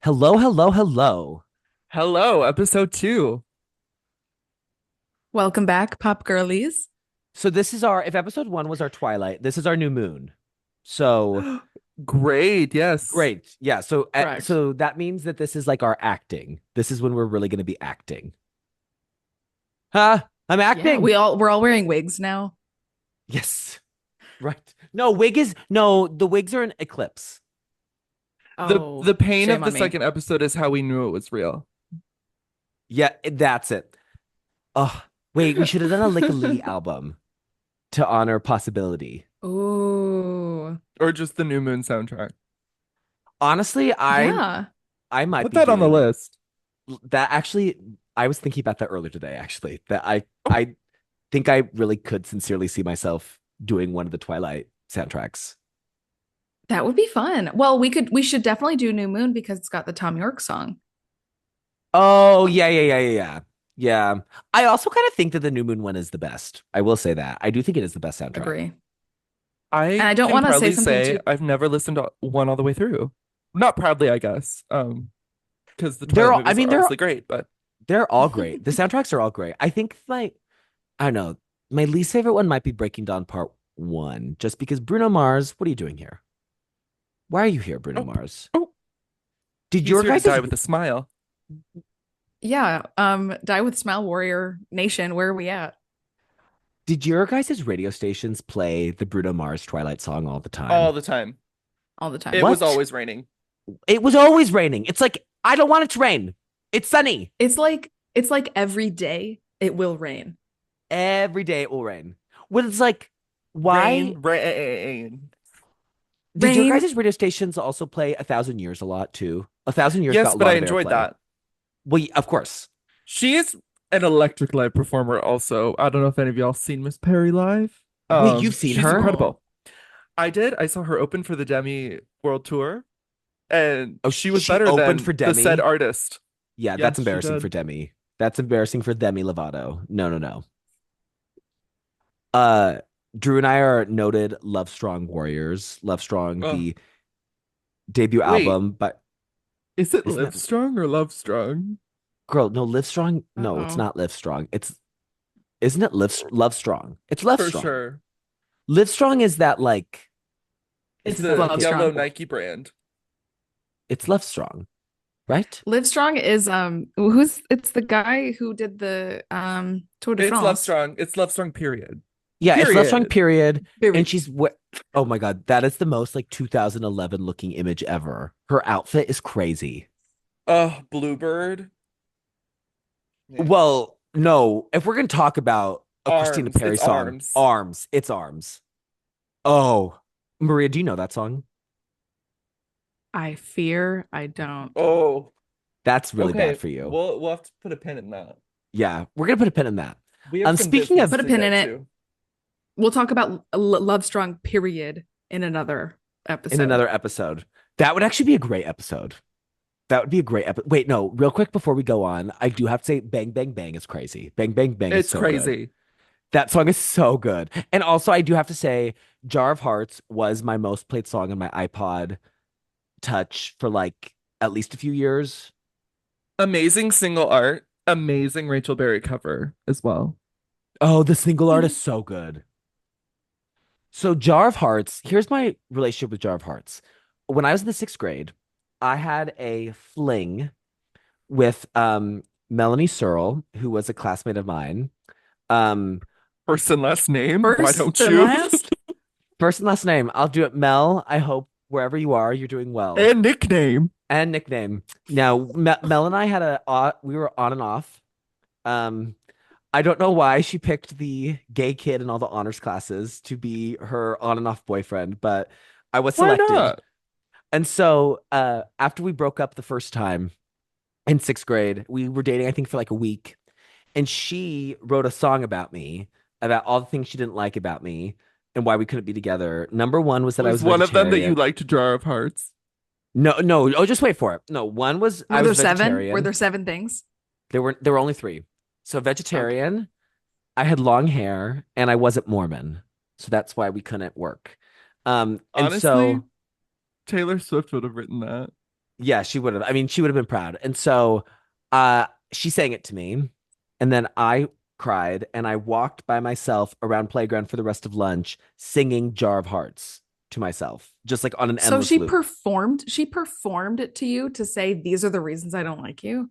Hello, hello, hello. Hello, episode 2. Welcome back, Pop Girlies. So this is our, if episode one was our twilight, this is our new moon. So Great, yes. great. Yeah. So, Correct. so that means that this is like our acting. This is when we're really going to be acting. Huh? I'm Yeah, acting. we're all wearing wigs now. Yes. Right. No, the wigs are an eclipse. The Oh, pain of shame the on me. second episode is how we knew it was real. Yeah, that's it. Oh, wait, we should have done a Lick a Lee album to honor possibility. Ooh. Or just the New Moon soundtrack. Honestly, Yeah. I might Put be that on the doing list. that actually. I was thinking about that earlier today, actually, that I think I really could sincerely see myself doing one of the Twilight soundtracks. That would be fun. Well, we should definitely do New Moon because it's got the Tom York song. Oh, yeah, yeah, yeah, yeah, yeah. Yeah. I also kind of think that the New Moon one is the best. I will say that. I do think it is the best soundtrack. Agree. And I I don't can want to say proudly something say too. I've never listened to one all the way through. Not proudly, I guess. Because the They're Twilight all, I movies mean, are obviously great, but they're all great. The soundtracks are all great. I think like I don't know. My least favorite one might be Breaking Dawn Part One, just because Bruno Mars, what are you doing here? Why are you here, Bruno oh, Mars? oh, Did he's your here to guys' die with a smile. Yeah, Die with Smile Warrior Nation, where are we at? Did your guys' radio stations play the Bruno Mars Twilight song all the All time? the time. All the time. It was What? always raining. It was always raining. It's like, I don't want it to rain. It's sunny. It's like every day it will rain. Every day it will rain. When it's like, why Rain, rain. did your Rain. guys' radio stations also play A Thousand Years a lot too? A Thousand Years Yes, got a but I lot of enjoyed airplay. that. Well, of course. She is an electric live performer also. I don't know if any of y'all seen Miss Perry live. Wait, you've seen She's her? No. incredible. I did. I saw her open for the Demi World Tour, and Oh, she was she better opened than for the said Demi. artist. Yeah, that's Yes, she embarrassing for did. Demi. That's embarrassing for Demi Lovato. No, no, no. Uh, Drew and I are noted Love Strong warriors. Love Strong, Oh, the debut wait. album, but Is it isn't Live that Strong or Love Strong? girl? No, Live Strong. No, it's Uh-oh. not Live Strong. It's isn't it Love Strong? It's Love For Strong. sure. Live Strong is that like It's it's It's that the Love like yellow Strong. Nike brand. it's Love Strong, right? Live Strong is who's it's the guy who did the Tour de It's Love France. Strong. It's Love Strong, period. Yeah, it's Love Strong. Period. Period. And Very she's what? Oh my God, that is the most like 2011 looking image ever. Her outfit is crazy. Oh, Bluebird. Man. Well, no, if we're gonna talk about a Christina Arms. Perry It's song, arms. Arms, it's Arms. Oh, Maria, do you know that song? I fear I don't. Oh, That's really bad okay. for you. We'll have to put a pin in that. Yeah, we're gonna put a pin in that. We have some Speaking business of Put a to pin in get it. to. We'll talk about Love Strong period in another in episode. another episode, that would actually be a great episode. That would be a great episode. Wait, no, real quick before we go on, I do have to say, Bang Bang Bang is crazy. Bang Bang Bang is It's so good. crazy. That song is so good. And also, I do have to say, Jar of Hearts was my most played song on my iPod Touch for like at least a few years. Amazing single art. Amazing Rachel Berry cover as well. Oh, the single art is so good. So, Jar of Hearts, here's my relationship with Jar of Hearts. When I was in the sixth grade, I had a fling with Melanie Searle, who was a classmate of mine. Um, First and last name. Why First don't and you? last. First and last name. I'll do it. Mel, I hope wherever you are, you're doing well. And nickname. And nickname. Now, Mel and I had we were on and off. Um, I don't know why she picked the gay kid in all the honors classes to be her on and off boyfriend, but I was Why selected. not? And so, after we broke up the first time in sixth grade, we were dating, I think, for like a week. And she wrote a song about me, about all the things she didn't like about me and why we couldn't be together. Number one was that I Was was one of them that you vegetarian. liked Jar of Hearts? No, no. Oh, just wait for it. No, one was I Were was there seven? Were vegetarian. there seven things? There were only three. So Okay. vegetarian, I had long hair, and I wasn't Mormon. So that's why we couldn't work. And Honestly, so Taylor Swift would have written that. Yeah, she would have. I mean, she would have been proud. And so she sang it to me. And then I cried and I walked by myself around playground for the rest of lunch singing Jar of Hearts to myself, just like on an So endless loop. she performed it to you to say these are the reasons I don't like you.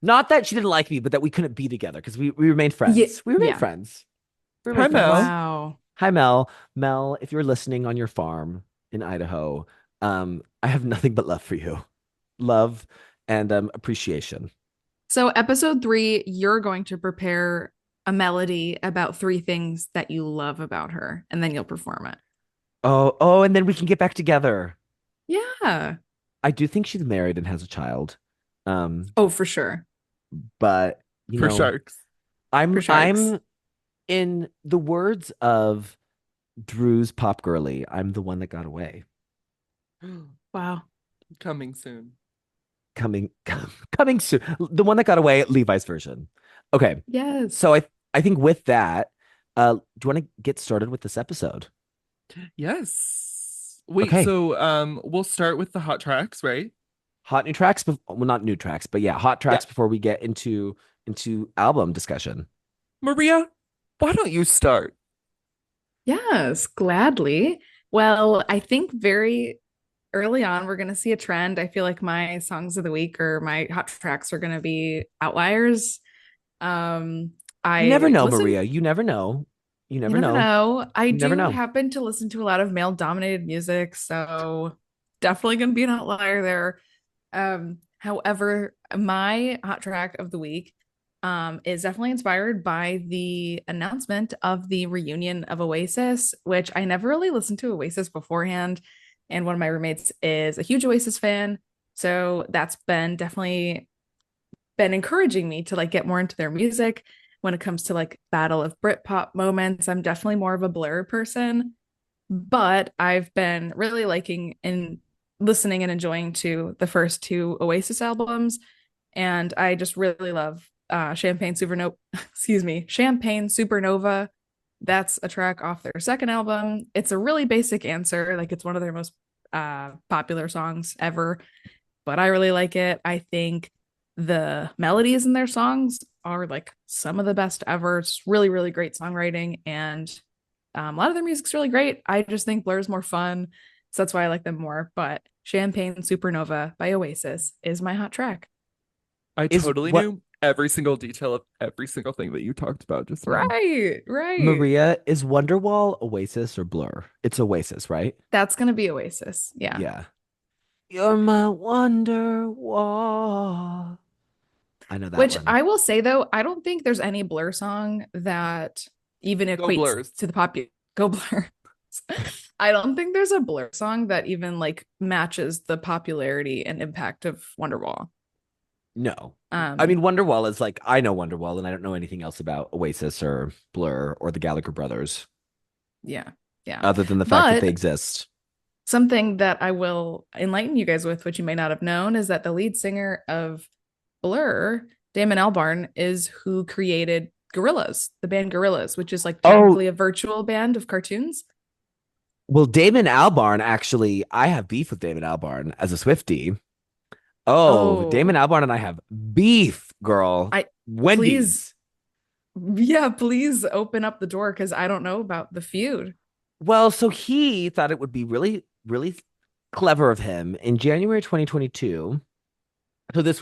Not that she didn't like me, but that we couldn't be together because we remained Yeah, friends. We remained yeah. friends. We Hi, remained friends. Mel. Wow. Hi, Mel. Mel, if you're listening on your farm in Idaho, I have nothing but love for you. Love and appreciation. So episode 3, you're going to prepare a melody about 3 things that you love about her, and then you'll perform it. Oh, and then we can get back together. Yeah. I do think she's married and has a child. Um, Oh, for sure. but you For know, sharks. For sharks. I'm in the words of Drew's Pop Girly, I'm the one that got away. Wow. Coming soon. Coming coming soon. The one that got away, Levi's version. Okay. Yes. So I think with that, do you want to get started with this episode? Yes. Wait, Okay. so we'll start with the hot tracks, right? Hot new tracks, well, not new tracks, but yeah, hot Yeah. tracks before we get into album discussion. Maria, why don't you start? Yes, gladly. Well, I think very early on, we're going to see a trend. I feel like my songs of the week or my hot tracks are going to be outliers. Um, You never I know, listen, Maria. You never know. You you never never know. know. I You never do know. happen to listen to a lot of male dominated music, so definitely going to be an outlier there. However, my hot track of the week is definitely inspired by the announcement of the reunion of Oasis, which I never really listened to Oasis beforehand. And one of my roommates is a huge Oasis fan. So that's been definitely been encouraging me to like get more into their music when it comes to like battle of Britpop moments. I'm definitely more of a Blur person, but I've been really liking and listening and enjoying to the first 2 Oasis albums, and I just really love Champagne Supernova. Excuse me, Champagne Supernova. That's a track off their second album. It's a really basic answer, like it's one of their most popular songs ever, but I really like it. I think the melodies in their songs are like some of the best ever. It's really, really great songwriting, and a lot of their music's really great. I just think Blur's more fun, so that's why I like them more. But Champagne Supernova by Oasis is my hot track. I Is totally what knew every single detail of every single thing that you talked about just now. Right, right. Maria, is Wonderwall Oasis or Blur? It's Oasis, right? That's gonna be Oasis. Yeah. Yeah. You're my Wonderwall. I know that Which one. I will say though, I don't think there's any Blur song that even Go equates Blurs. to the pop Go Blur. I don't think there's a Blur song that even like matches the popularity and impact of Wonderwall. No. I Um, mean, Wonderwall is like, I know Wonderwall and I don't know anything else about Oasis or Blur or the Gallagher brothers yeah, yeah. other than the fact that they But exist. something that I will enlighten you guys with, which you may not have known, is that the lead singer of Blur, Damon Albarn, is who created Gorillaz, the band Gorillaz, which is like Oh, technically a virtual band of cartoons. well, Damon Albarn actually, I have beef with Damon Albarn as a Swiftie. Oh, Damon Oh, Albarn and I have beef, girl. I please, Wendy's. yeah, please open up the door because I don't know about the feud. Well, so he thought it would be really, really clever of him in January 2022. So this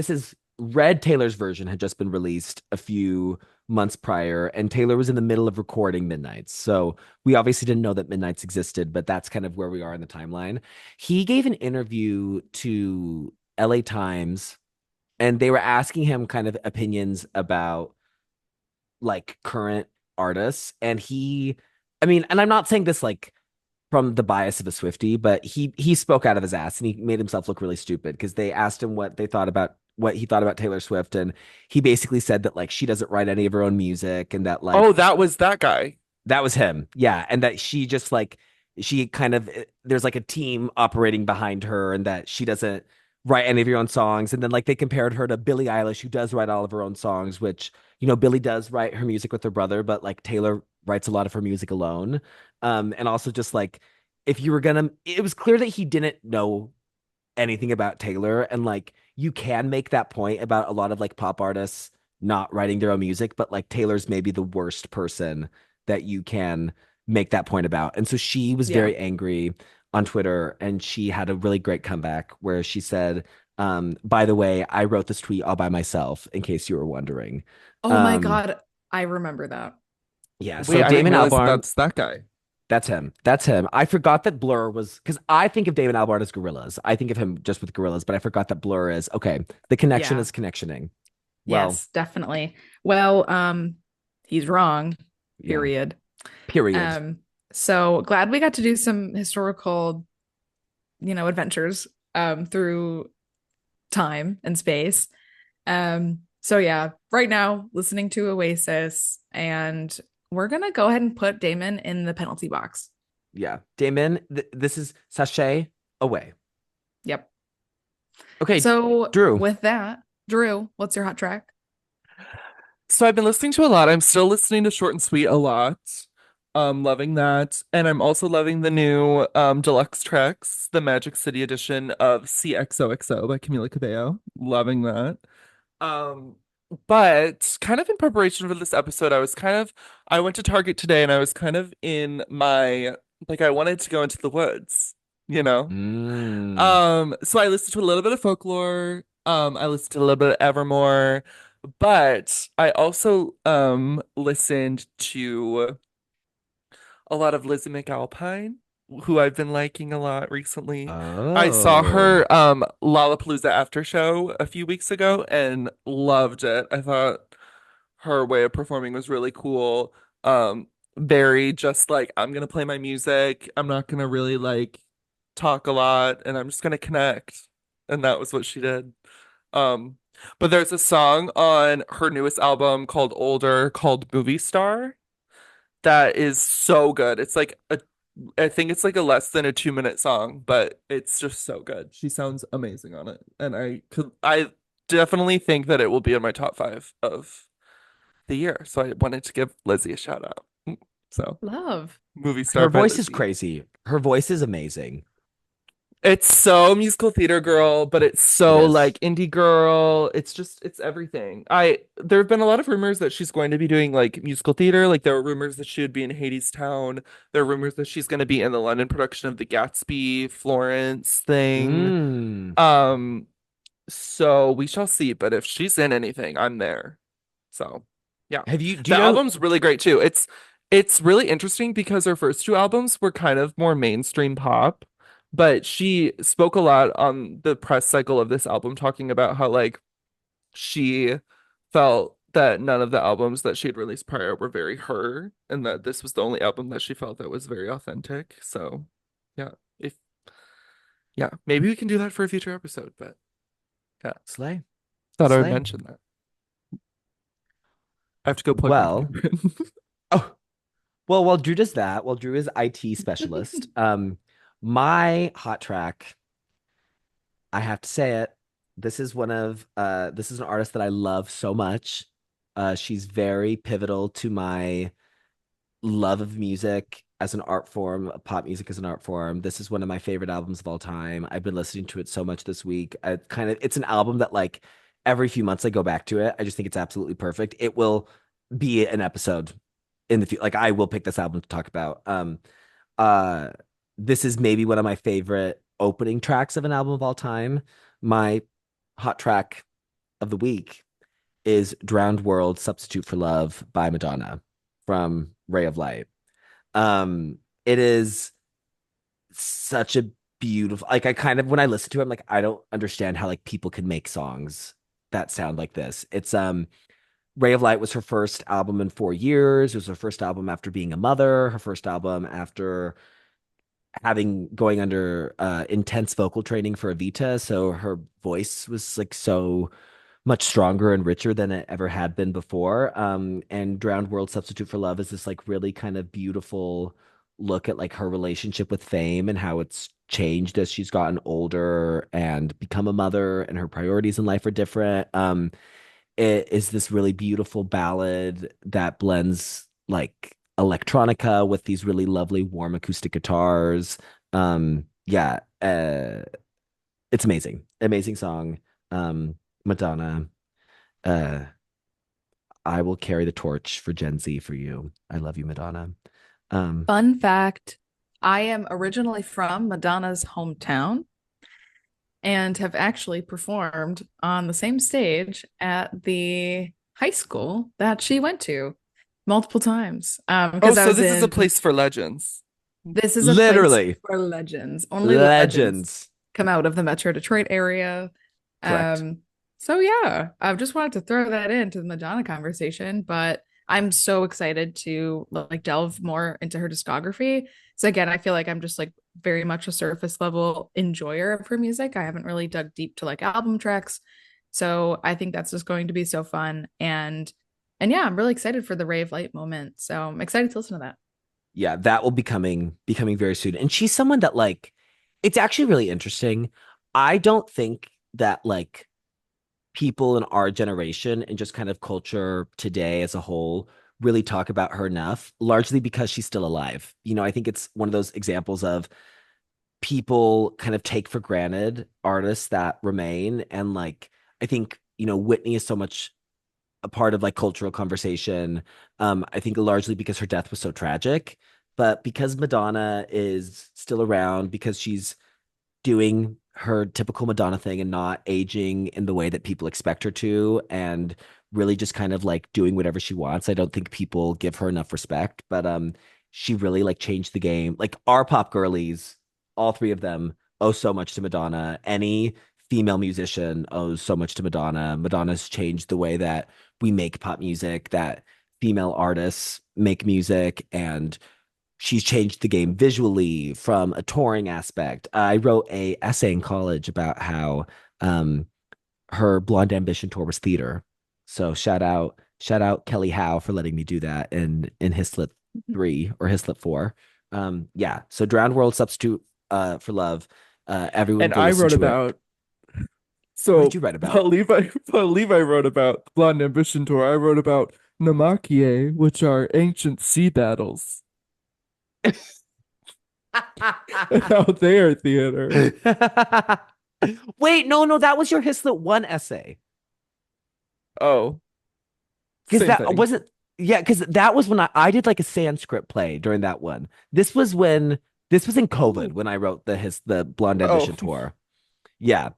is Red Taylor's version had just been released a few months prior, and Taylor was in the middle of recording Midnights. So we obviously didn't know that Midnights existed, but that's kind of where we are in the timeline. He gave an interview to LA Times, and they were asking him kind of opinions about like current artists. And I mean, and I'm not saying this like from the bias of a Swiftie, but he spoke out of his ass and he made himself look really stupid because they asked him what he thought about Taylor Swift, and he basically said that like she doesn't write any of her own music and that Oh, like that was that guy. that was him. Yeah. And that she just like, she kind of, there's like a team operating behind her and that she doesn't write any of her own songs. And then like they compared her to Billie Eilish, who does write all of her own songs, which, Billie does write her music with her brother, but like Taylor writes a lot of her music alone. And also just like, if you were gonna, it was clear that he didn't know anything about Taylor. And like you can make that point about a lot of like pop artists not writing their own music, but like Taylor's maybe the worst person that you can make that point about. And so she was Yeah. very angry on Twitter and she had a really great comeback where she said, by the way, I wrote this tweet all by myself, in case you were wondering. Oh my Um, God. I remember that. yeah, Wait, so I didn't Damon realize that Albarn, that's that guy. that's him. That's him. I forgot that Blur was because I think of Damon Albarn as Gorillas. I think of him just with Gorillas, but I forgot that Blur is okay. The connection Yeah. is connectioning. Well, Yes, definitely. Well, he's wrong, yeah. period. Period. Um, so glad we got to do some historical, adventures through time and space. So yeah, right now listening to Oasis, and we're gonna go ahead and put Damon in the penalty box. Yeah. Damon, this is sachet away. Yep. Okay, So Drew. with that, Drew, what's your hot track? So I've been listening to a lot. I'm still listening to Short and Sweet a lot. Loving that. And I'm also loving the new deluxe tracks, the Magic City edition of CXOXO by Camila Cabello. Loving that. Um, but kind of in preparation for this episode, I went to Target today and I was kind of in my like I wanted to go into the woods, you know? Mm. So I listened to a little bit of folklore. I listened to a little bit of Evermore, but I also listened to a lot of Lizzie McAlpine, who I've been liking a lot recently. I saw Oh. her Lollapalooza after show a few weeks ago and loved it. I thought her way of performing was really cool. Very just like I'm gonna play my music. I'm not gonna really like talk a lot, and I'm just gonna connect. And that was what she did. Um, but there's a song on her newest album called Older called Movie Star that is so good. I think it's like a less than a 2 minute song, but it's just so good. She sounds amazing on it. And I definitely think that it will be in my top five of the year. So I wanted to give Lizzie a shout out. So Love. movie Her star by voice is Lizzie. crazy. Her voice is amazing. It's so musical theater girl, but it's It so is. like indie girl. It's everything. There have been a lot of rumors that she's going to be doing like musical theater. Like there were rumors that she would be in Hadestown. There are rumors that she's going to be in the London production of the Gatsby Florence thing. Mm. Um, so we shall see. But if she's in anything, I'm there. So yeah. Do The you know? album's really great too. It's really interesting because her first two albums were kind of more mainstream pop, but she spoke a lot on the press cycle of this album talking about how like she felt that none of the albums that she had released prior were very her and that this was the only album that she felt that was very authentic. So yeah, if yeah, maybe we can do that for a future episode, but yeah, Slay. thought I would Slay. mention that. I have to go plug my Well, computer in. oh, well, while Drew does that, while Drew is IT specialist, my hot track, I have to say it. This is an artist that I love so much. She's very pivotal to my love of music as an art form, pop music as an art form. This is one of my favorite albums of all time. I've been listening to it so much this week. It's an album that like every few months I go back to it. I just think it's absolutely perfect. It will be an episode in the future. Like I will pick this album to talk about. Uh this is maybe one of my favorite opening tracks of an album of all time. My hot track of the week is Drowned World Substitute for Love by Madonna from Ray of Light. It is such a beautiful, like I kind of when I listen to it, I'm like, I don't understand how like people can make songs that sound like this. It's Ray of Light was her first album in 4 years. It was her first album after being a mother, her first album after having going under intense vocal training for Evita. So her voice was like so much stronger and richer than it ever had been before. And Drowned World Substitute for Love is this like really kind of beautiful look at like her relationship with fame and how it's changed as she's gotten older and become a mother and her priorities in life are different. It is this really beautiful ballad that blends like electronica with these really lovely warm acoustic guitars. Yeah, It's amazing. Amazing song. Madonna. Uh, I will carry the torch for Gen Z for you. I love you, Madonna. Um, Fun fact, I am originally from Madonna's hometown and have actually performed on the same stage at the high school that she went to multiple times. Oh, Because I so was this is a in, place for legends. this is a place Literally, for legends. Only legends legends. come out of the Metro Detroit area. Correct. Um, so yeah, I just wanted to throw that into the Madonna conversation, but I'm so excited to like delve more into her discography. So again, I feel like I'm just like very much a surface level enjoyer of her music. I haven't really dug deep to like album tracks. So I think that's just going to be so fun. And yeah, I'm really excited for the rave light moment. So I'm excited to listen to that. Yeah, that will be coming very soon. And she's someone that like it's actually really interesting. I don't think that like people in our generation and just kind of culture today as a whole really talk about her enough, largely because she's still alive. I think it's one of those examples of people kind of take for granted artists that remain. And like, I think, Whitney is so much a part of like cultural conversation. I think largely because her death was so tragic, but because Madonna is still around, because she's doing her typical Madonna thing and not aging in the way that people expect her to, and really just kind of like doing whatever she wants. I don't think people give her enough respect, but she really like changed the game. Like our pop girlies, all three of them owe so much to Madonna. Any female musician owes so much to Madonna. Madonna's changed the way that we make pop music, that female artists make music, and she's changed the game visually from a touring aspect. I wrote a essay in college about how um, her Blonde Ambition tour was theater. So shout out Kelly Howe for letting me do that in Hislip 3 or Hislip 4. Yeah. So Drowned World Substitute for Love. Everyone And go I listen wrote to it. about What did so you write about? while Levi wrote about Blonde Ambition Tour, I wrote about Namakie, which are ancient sea battles, and how they are theater. Wait, no, that was your Hislip 1 essay. Oh, Because same that thing. wasn't, yeah, because that was when I did like a Sanskrit play during that one. This was in COVID Oh, when I wrote the Blonde oh, Ambition tour. Yeah.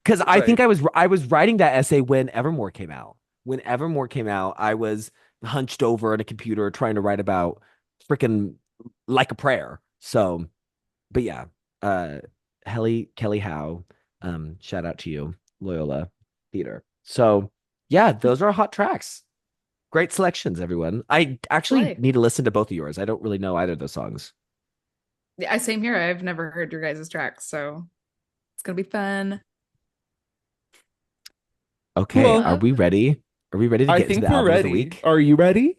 Because I think right. I was writing that essay when Evermore came out. When Evermore came out, I was hunched over at a computer trying to write about freaking like a prayer. So, but yeah, uh Kelly Howe, shout out to you, Loyola Theater. So yeah, those are hot tracks. Great selections, everyone. I actually Slay. need to listen to both of yours. I don't really know either of those songs. Yeah, same here. I've never heard your guys' tracks, so it's gonna be fun. Okay, are Well, we ready? Are we ready to I get into think the we're album of the ready. week? Are you ready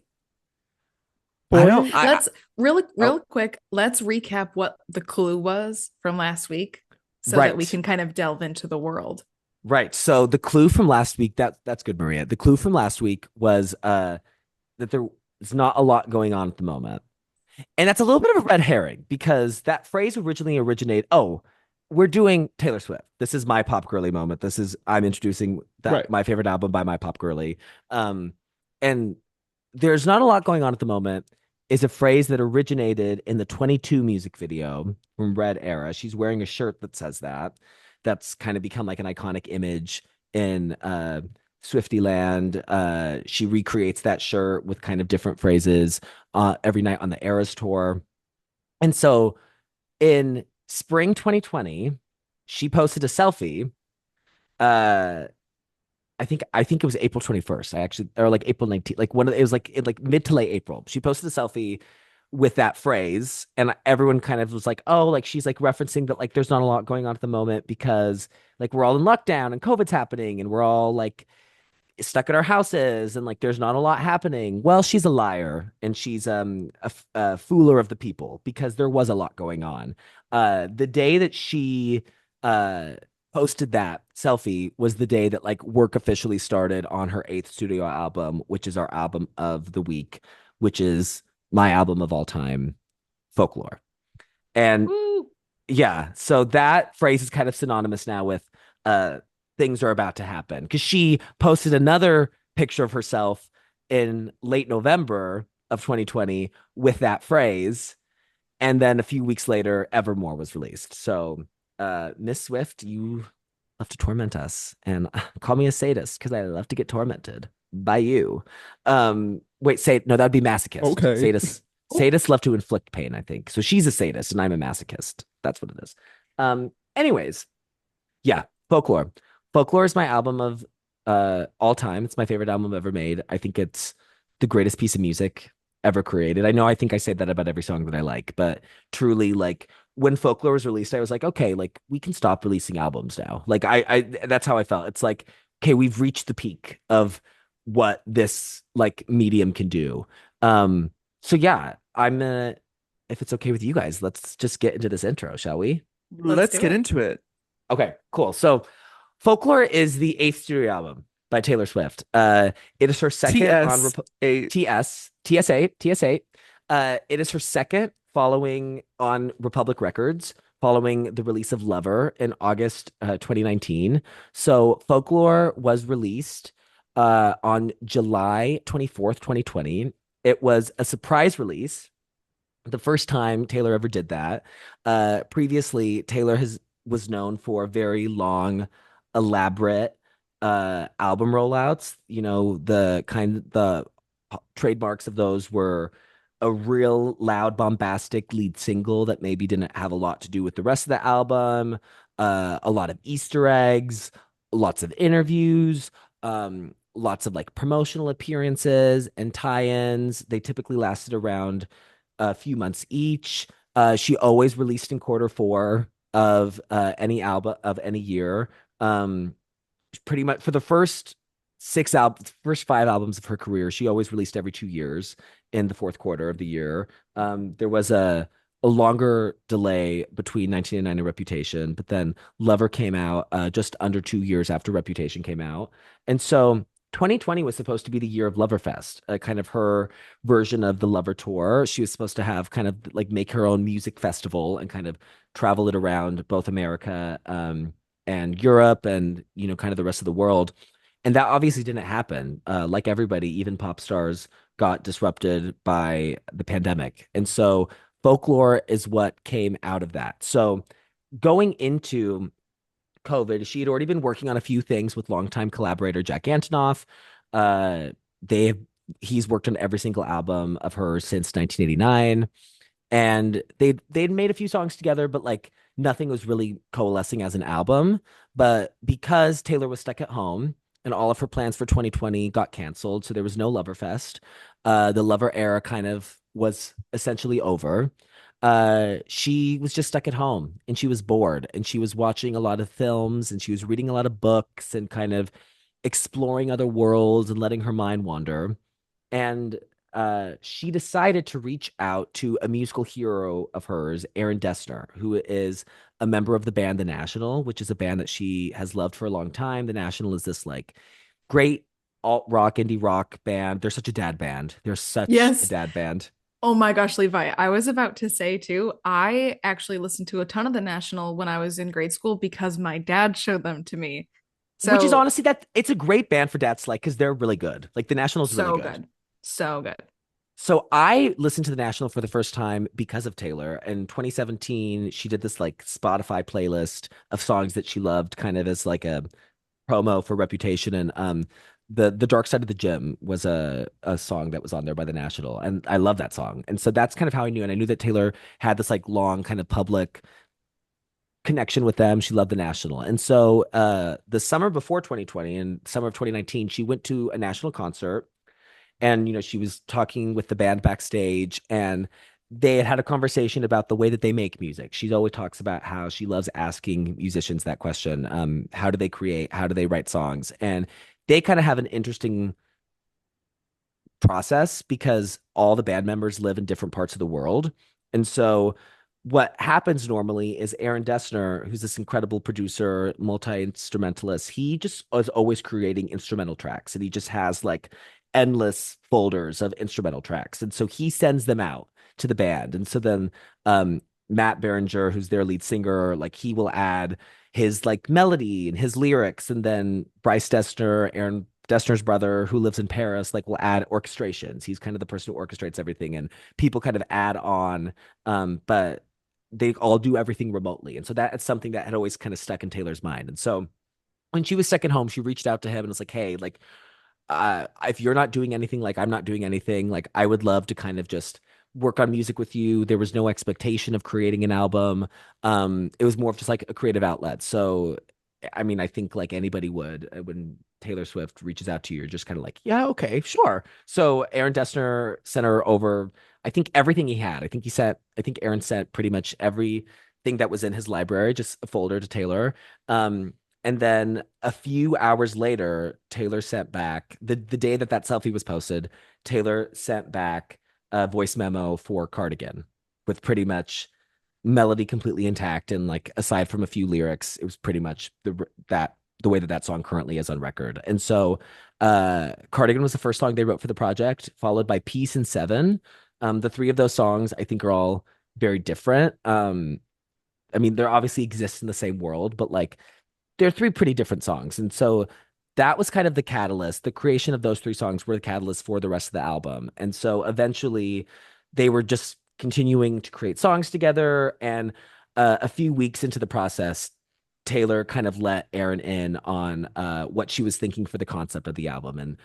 I for don't. it? I Let's really, oh real quick, let's recap what the clue was from last week so that we right, can kind of delve into the world. right. So the clue from last week that's good, Maria. The clue from last week was that there's not a lot going on at the moment. And that's a little bit of a red herring because that phrase originally originated. Oh, we're doing Taylor Swift. This is my pop girly moment. I'm introducing that Right. my favorite album by my pop girly. And there's not a lot going on at the moment. Is a phrase that originated in the 22 music video from Red Era. She's wearing a shirt that says that. That's kind of become like an iconic image in Swifty Land. She recreates that shirt with kind of different phrases every night on the Eras tour. And so in spring 2020, she posted a selfie. Uh, I think it was April 21st. I actually or like April 19th. Like it was like in like mid to late April. She posted a selfie with that phrase, and everyone kind of was like, "Oh, like she's like referencing that like there's not a lot going on at the moment because like we're all in lockdown and COVID's happening and we're all like stuck at our houses and like there's not a lot happening." Well, she's a liar and she's a fooler of the people because there was a lot going on. The day that she uh posted that selfie was the day that like work officially started on her eighth studio album, which is our album of the week, which is my album of all time, Folklore. And Woo! Yeah, so that phrase is kind of synonymous now with uh things are about to happen because she posted another picture of herself in late November of 2020 with that phrase, and then a few weeks later Evermore was released. So Miss Swift, you love to torment us and call me a sadist because I love to get tormented by you. Wait, say no, that'd be masochist. Okay. Sadists love to inflict pain, I think. So she's a sadist and I'm a masochist. That's what it is. Anyways, yeah, Folklore. Folklore is my album of all time. It's my favorite album ever made. I think it's the greatest piece of music ever created. I know I think I say that about every song that I like, but truly like when Folklore was released, I was like, okay, like we can stop releasing albums now. Like I that's how I felt. It's like, okay, we've reached the peak of what this like medium can do. Um, so yeah, I'm if it's okay with you guys, let's just get into this intro, shall we? Let's Let's do get it. into it. Okay, cool. So Folklore is the eighth studio album by Taylor Swift. It is her second on TS a TS8. It is her second following on Republic Records, following the release of Lover in August 2019. So Folklore was released on July 24th, 2020. It was a surprise release, the first time Taylor ever did that. Previously, Taylor has was known for very long, elaborate album rollouts. You know, the trademarks of those were a real loud, bombastic lead single that maybe didn't have a lot to do with the rest of the album, a lot of Easter eggs, lots of interviews, lots of like promotional appearances and tie-ins. They typically lasted around a few months each. She always released in quarter four of any album of any year. Um, Pretty much for the first five albums of her career, she always released every 2 years in the fourth quarter of the year. There was a longer delay between 1989 and Reputation, but then Lover came out just under 2 years after Reputation came out, and so 2020 was supposed to be the year of Loverfest, kind of her version of the Lover tour. She was supposed to have kind of like make her own music festival and kind of travel it around both America, and Europe and kind of the rest of the world. And that obviously didn't happen. Like everybody, even pop stars got disrupted by the pandemic. And so Folklore is what came out of that. So going into COVID, she had already been working on a few things with longtime collaborator Jack Antonoff. Uh, they he's worked on every single album of hers since 1989, and they'd made a few songs together, but like nothing was really coalescing as an album. But because Taylor was stuck at home and all of her plans for 2020 got canceled, so there was no Loverfest. The Lover era kind of was essentially over. She was just stuck at home and she was bored and she was watching a lot of films and she was reading a lot of books and kind of exploring other worlds and letting her mind wander. And she decided to reach out to a musical hero of hers, Aaron Dessner, who is a member of the band The National, which is a band that she has loved for a long time. The National is this like great alt rock, indie rock band. They're such a dad band. They're such a Yes. dad band. Oh my gosh, Levi. I was about to say too, I actually listened to a ton of The National when I was in grade school because my dad showed them to me. Which is So, honestly that it's a great band for dads to like because they're really good. Like the National's really so good. good. So good. So I listened to the National for the first time because of Taylor. In 2017, she did this like Spotify playlist of songs that she loved, kind of as like a promo for Reputation. And the Dark Side of the Gym was a song that was on there by the National, and I love that song. And so that's kind of how I knew. And I knew that Taylor had this like long kind of public connection with them. She loved the National. And so the summer before 2020 and summer of 2019, she went to a national concert, and she was talking with the band backstage, and they had a conversation about the way that they make music. She always talks about how she loves asking musicians that question. How do they create? How do they write songs? And they kind of have an interesting process because all the band members live in different parts of the world. And so what happens normally is Aaron Dessner, who's this incredible producer, multi-instrumentalist, he just is always creating instrumental tracks, and he just has like endless folders of instrumental tracks. And so he sends them out to the band. And so then Matt Berenger, who's their lead singer, like he will add his like melody and his lyrics, and then Bryce Dessner, Aaron Dessner's brother, who lives in Paris, like will add orchestrations. He's kind of the person who orchestrates everything, and people kind of add on, but they all do everything remotely, and so that's something that had always kind of stuck in Taylor's mind. And so when she was second home, she reached out to him and was like, "Hey, like if you're not doing anything, like I'm not doing anything, like I would love to kind of just work on music with you." There was no expectation of creating an album. It was more of just like a creative outlet. So, I mean, I think like anybody would when Taylor Swift reaches out to you, you're just kind of like, yeah, okay, sure. So Aaron Dessner sent her over, I think everything he had. I think Aaron sent pretty much everything that was in his library, just a folder to Taylor. Um, and then a few hours later, Taylor sent back the day that that selfie was posted. Taylor sent back a voice memo for Cardigan with pretty much melody completely intact, and like aside from a few lyrics, it was pretty much the way that that song currently is on record. And so, Cardigan was the first song they wrote for the project, followed by Peace and Seven. The three of those songs I think are all very different. I mean, they're obviously exist in the same world, but like they're three pretty different songs. And so that was kind of the catalyst. The creation of those three songs were the catalyst for the rest of the album. And so eventually they were just continuing to create songs together. And a few weeks into the process, Taylor kind of let Aaron in on what she was thinking for the concept of the album, and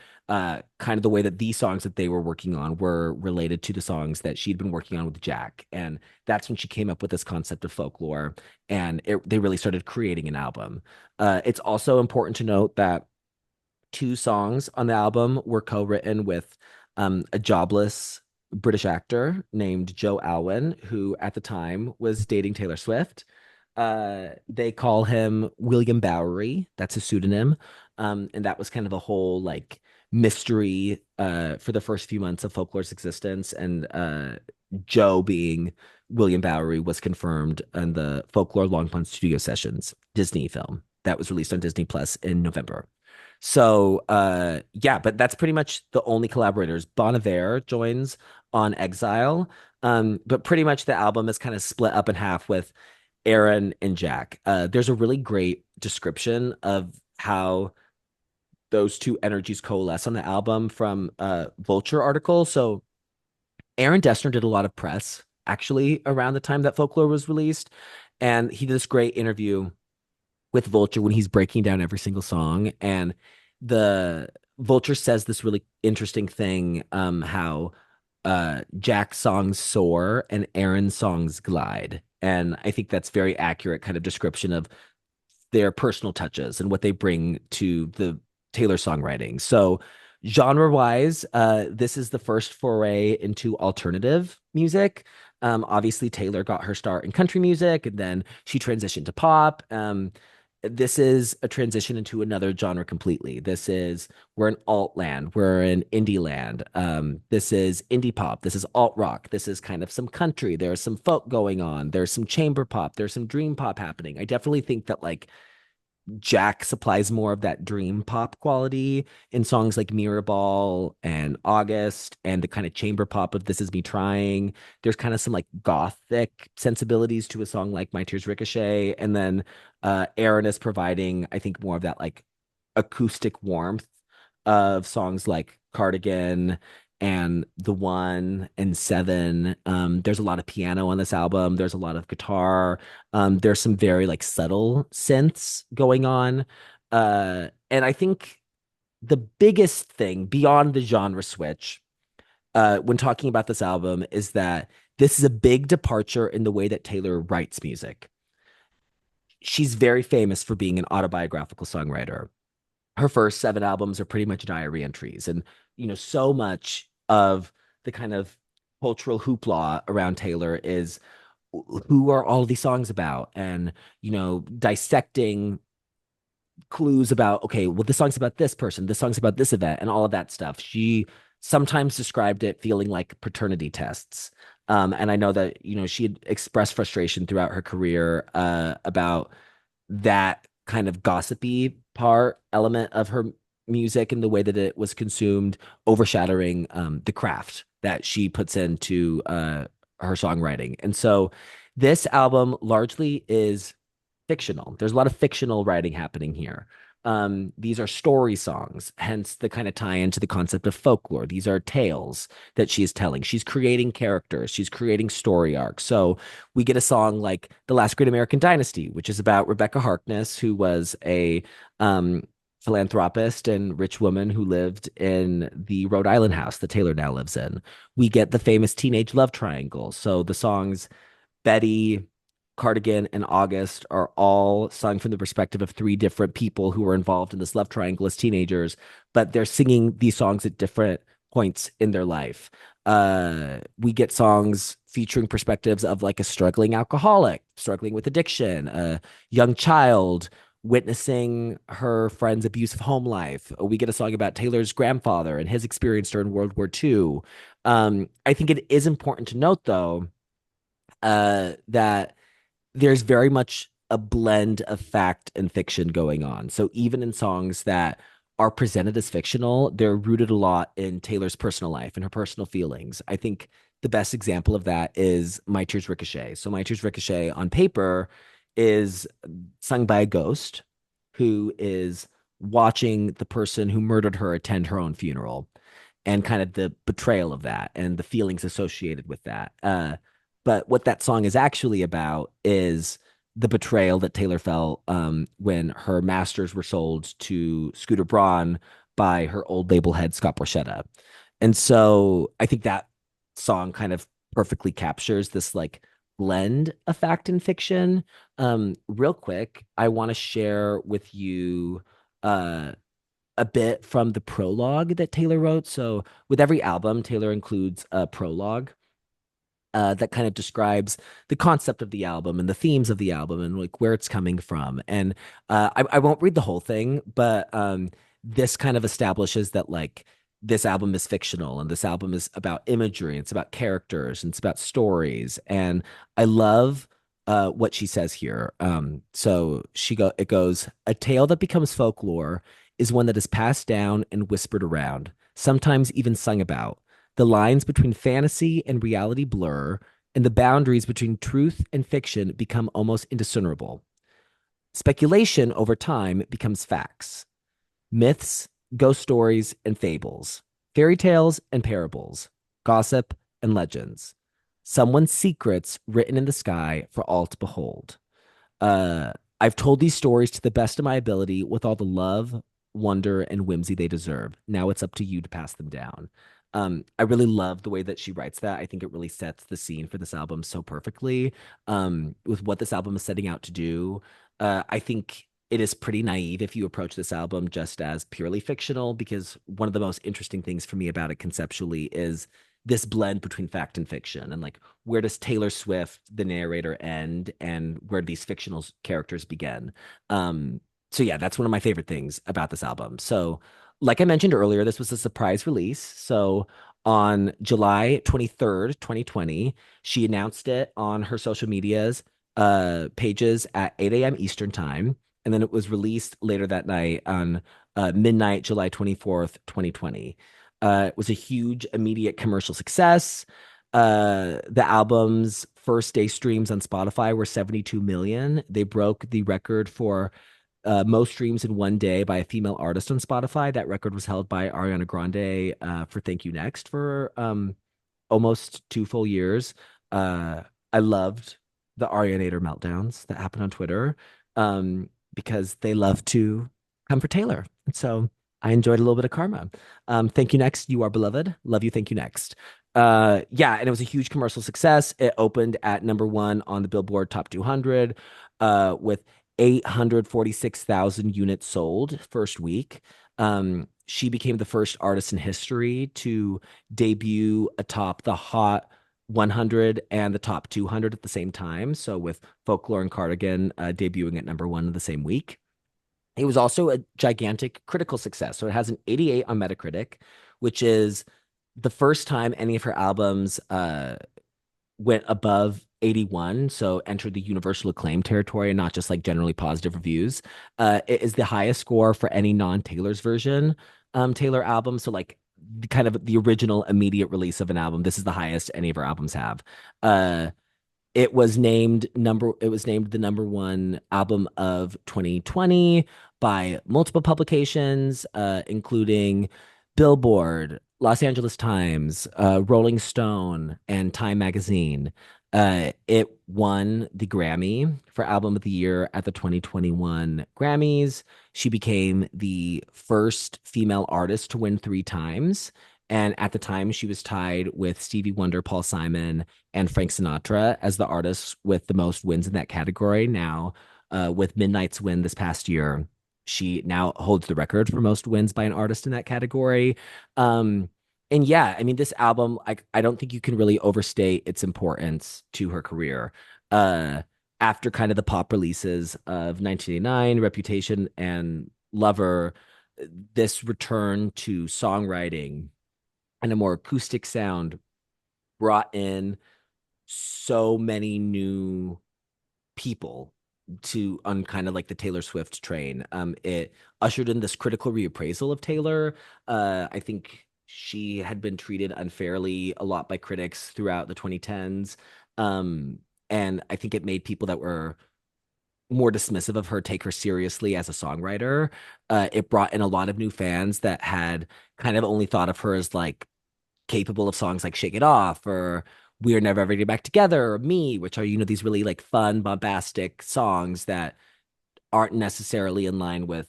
kind of the way that these songs that they were working on were related to the songs that she'd been working on with Jack. And that's when she came up with this concept of folklore, and they really started creating an album. It's also important to note that two songs on the album were co-written with a jobless British actor named Joe Alwyn, who at the time was dating Taylor Swift. They call him William Bowery. That's a pseudonym. And that was kind of a whole like mystery for the first few months of Folklore's existence. And Joe being William Bowery was confirmed in the Folklore Long Pond Studio Sessions Disney film that was released on Disney Plus in November. So yeah, but that's pretty much the only collaborators. Bon Iver joins on Exile. But pretty much the album is kind of split up in half with Aaron and Jack. There's a really great description of how those two energies coalesce on the album from a Vulture article. So Aaron Dessner did a lot of press actually around the time that Folklore was released. And he did this great interview with Vulture when he's breaking down every single song. And the Vulture says this really interesting thing, how Jack's songs soar and Aaron's songs glide. And I think that's very accurate kind of description of their personal touches and what they bring to the Taylor songwriting. So genre wise, this is the first foray into alternative music. Obviously Taylor got her start in country music, and then she transitioned to pop. This is a transition into another genre completely. We're in alt land, we're in indie land. This is indie pop, this is alt rock, this is kind of some country. There's some folk going on, there's some chamber pop, there's some dream pop happening. I definitely think that like Jack supplies more of that dream pop quality in songs like Mirror Ball and August, and the kind of chamber pop of This Is Me Trying. There's kind of some like gothic sensibilities to a song like My Tears Ricochet. And then Aaron is providing, I think, more of that like acoustic warmth of songs like Cardigan and The One and Seven. There's a lot of piano on this album. There's a lot of guitar. There's some very like subtle synths going on. And I think the biggest thing beyond the genre switch, when talking about this album, is that this is a big departure in the way that Taylor writes music. She's very famous for being an autobiographical songwriter. Her first seven albums are pretty much diary entries, and so much of the kind of cultural hoopla around Taylor is who are all these songs about, and dissecting clues about, okay, well, this song's about this person, this song's about this event, and all of that stuff. She sometimes described it feeling like paternity tests. And I know that she had expressed frustration throughout her career about that kind of gossipy part element of her music and the way that it was consumed, overshadowing the craft that she puts into her songwriting. And so This album largely is fictional. There's a lot of fictional writing happening here. These are story songs, hence the kind of tie into the concept of folklore. These are tales that she is telling. She's creating characters, she's creating story arcs. So we get a song like The Last Great American Dynasty, which is about Rebecca Harkness, who was a philanthropist and rich woman who lived in the Rhode Island house that Taylor now lives in. We get the famous teenage love triangle. So the songs Betty, Cardigan, and August are all sung from the perspective of three different people who were involved in this love triangle as teenagers, but they're singing these songs at different points in their life. We get songs featuring perspectives of like a struggling alcoholic, struggling with addiction, a young child witnessing her friend's abusive home life. We get a song about Taylor's grandfather and his experience during World War II. I think it is important to note, though, that there's very much a blend of fact and fiction going on. So even in songs that are presented as fictional, they're rooted a lot in Taylor's personal life and her personal feelings. I think the best example of that is My Tears Ricochet. So My Tears Ricochet on paper is sung by a ghost who is watching the person who murdered her attend her own funeral and kind of the betrayal of that and the feelings associated with that. But what that song is actually about is the betrayal that Taylor felt when her masters were sold to Scooter Braun by her old label head, Scott Borchetta. And so I think that song kind of perfectly captures this like blend of fact and fiction. Real quick, I want to share with you uh, a bit from the prologue that Taylor wrote. So with every album, Taylor includes a prologue that kind of describes the concept of the album and the themes of the album and like where it's coming from. And I won't read the whole thing, but this kind of establishes that like this album is fictional and this album is about imagery, it's about characters, and it's about stories. And I love what she says here. So it goes, a tale that becomes folklore is one that is passed down and whispered around, sometimes even sung about. The lines between fantasy and reality blur, and the boundaries between truth and fiction become almost indiscernible. Speculation over time becomes facts. Myths, ghost stories, and fables. Fairy tales and parables. Gossip and legends. Someone's secrets written in the sky for all to behold. I've told these stories to the best of my ability with all the love, wonder, and whimsy they deserve. Now it's up to you to pass them down. I really love the way that she writes that. I think it really sets the scene for this album so perfectly, with what this album is setting out to do. I think it is pretty naive if you approach this album just as purely fictional, because one of the most interesting things for me about it conceptually is this blend between fact and fiction, and like where does Taylor Swift, the narrator, end, and where do these fictional characters begin? So yeah, that's one of my favorite things about this album. So like I mentioned earlier, this was a surprise release. So on July 23rd, 2020, she announced it on her social medias pages at 8 a.m. Eastern time. And then it was released later that night on midnight, July 24th, 2020. It was a huge immediate commercial success. The album's first day streams on Spotify were 72 million. They broke the record for most streams in one day by a female artist on Spotify. That record was held by Ariana Grande for Thank You Next for almost 2 full years. I loved the Arianator meltdowns that happened on Twitter because they love to come for Taylor. And so I enjoyed a little bit of karma. Thank You Next, You Are Beloved. Love you, Thank You Next. Yeah, and it was a huge commercial success. It opened at #1 on the Billboard Top 200 with 846,000 units sold first week. She became the first artist in history to debut atop the Hot 100 and the Top 200 at the same time. So with Folklore and Cardigan debuting at #1 in the same week. It was also a gigantic critical success. So it has an 88 on Metacritic, which is the first time any of her albums went above 81, so entered the universal acclaim territory and not just like generally positive reviews. It is the highest score for any non-Taylor's version Taylor album. So like kind of the original immediate release of an album. This is the highest any of her albums have. it was named the number one album of 2020 by multiple publications, including Billboard, Los Angeles Times, Rolling Stone, and Time Magazine. It won the Grammy for Album of the Year at the 2021 Grammys. She became the first female artist to win three times. And at the time, she was tied with Stevie Wonder, Paul Simon, and Frank Sinatra as the artists with the most wins in that category. Now, with Midnight's win this past year, she now holds the record for most wins by an artist in that category. Um, and yeah, I mean, this album, I don't think you can really overstate its importance to her career. Uh, After kind of the pop releases of 1989, Reputation, and Lover, this return to songwriting and a more acoustic sound brought in so many new people to on kind of like the Taylor Swift train. It ushered in this critical reappraisal of Taylor. I think she had been treated unfairly a lot by critics throughout the 2010s. Um, and I think it made people that were more dismissive of her take her seriously as a songwriter. It brought in a lot of new fans that had kind of only thought of her as like capable of songs like Shake It Off or We're Never Ever Get Back Together or Me, which are, these really like fun, bombastic songs that aren't necessarily in line with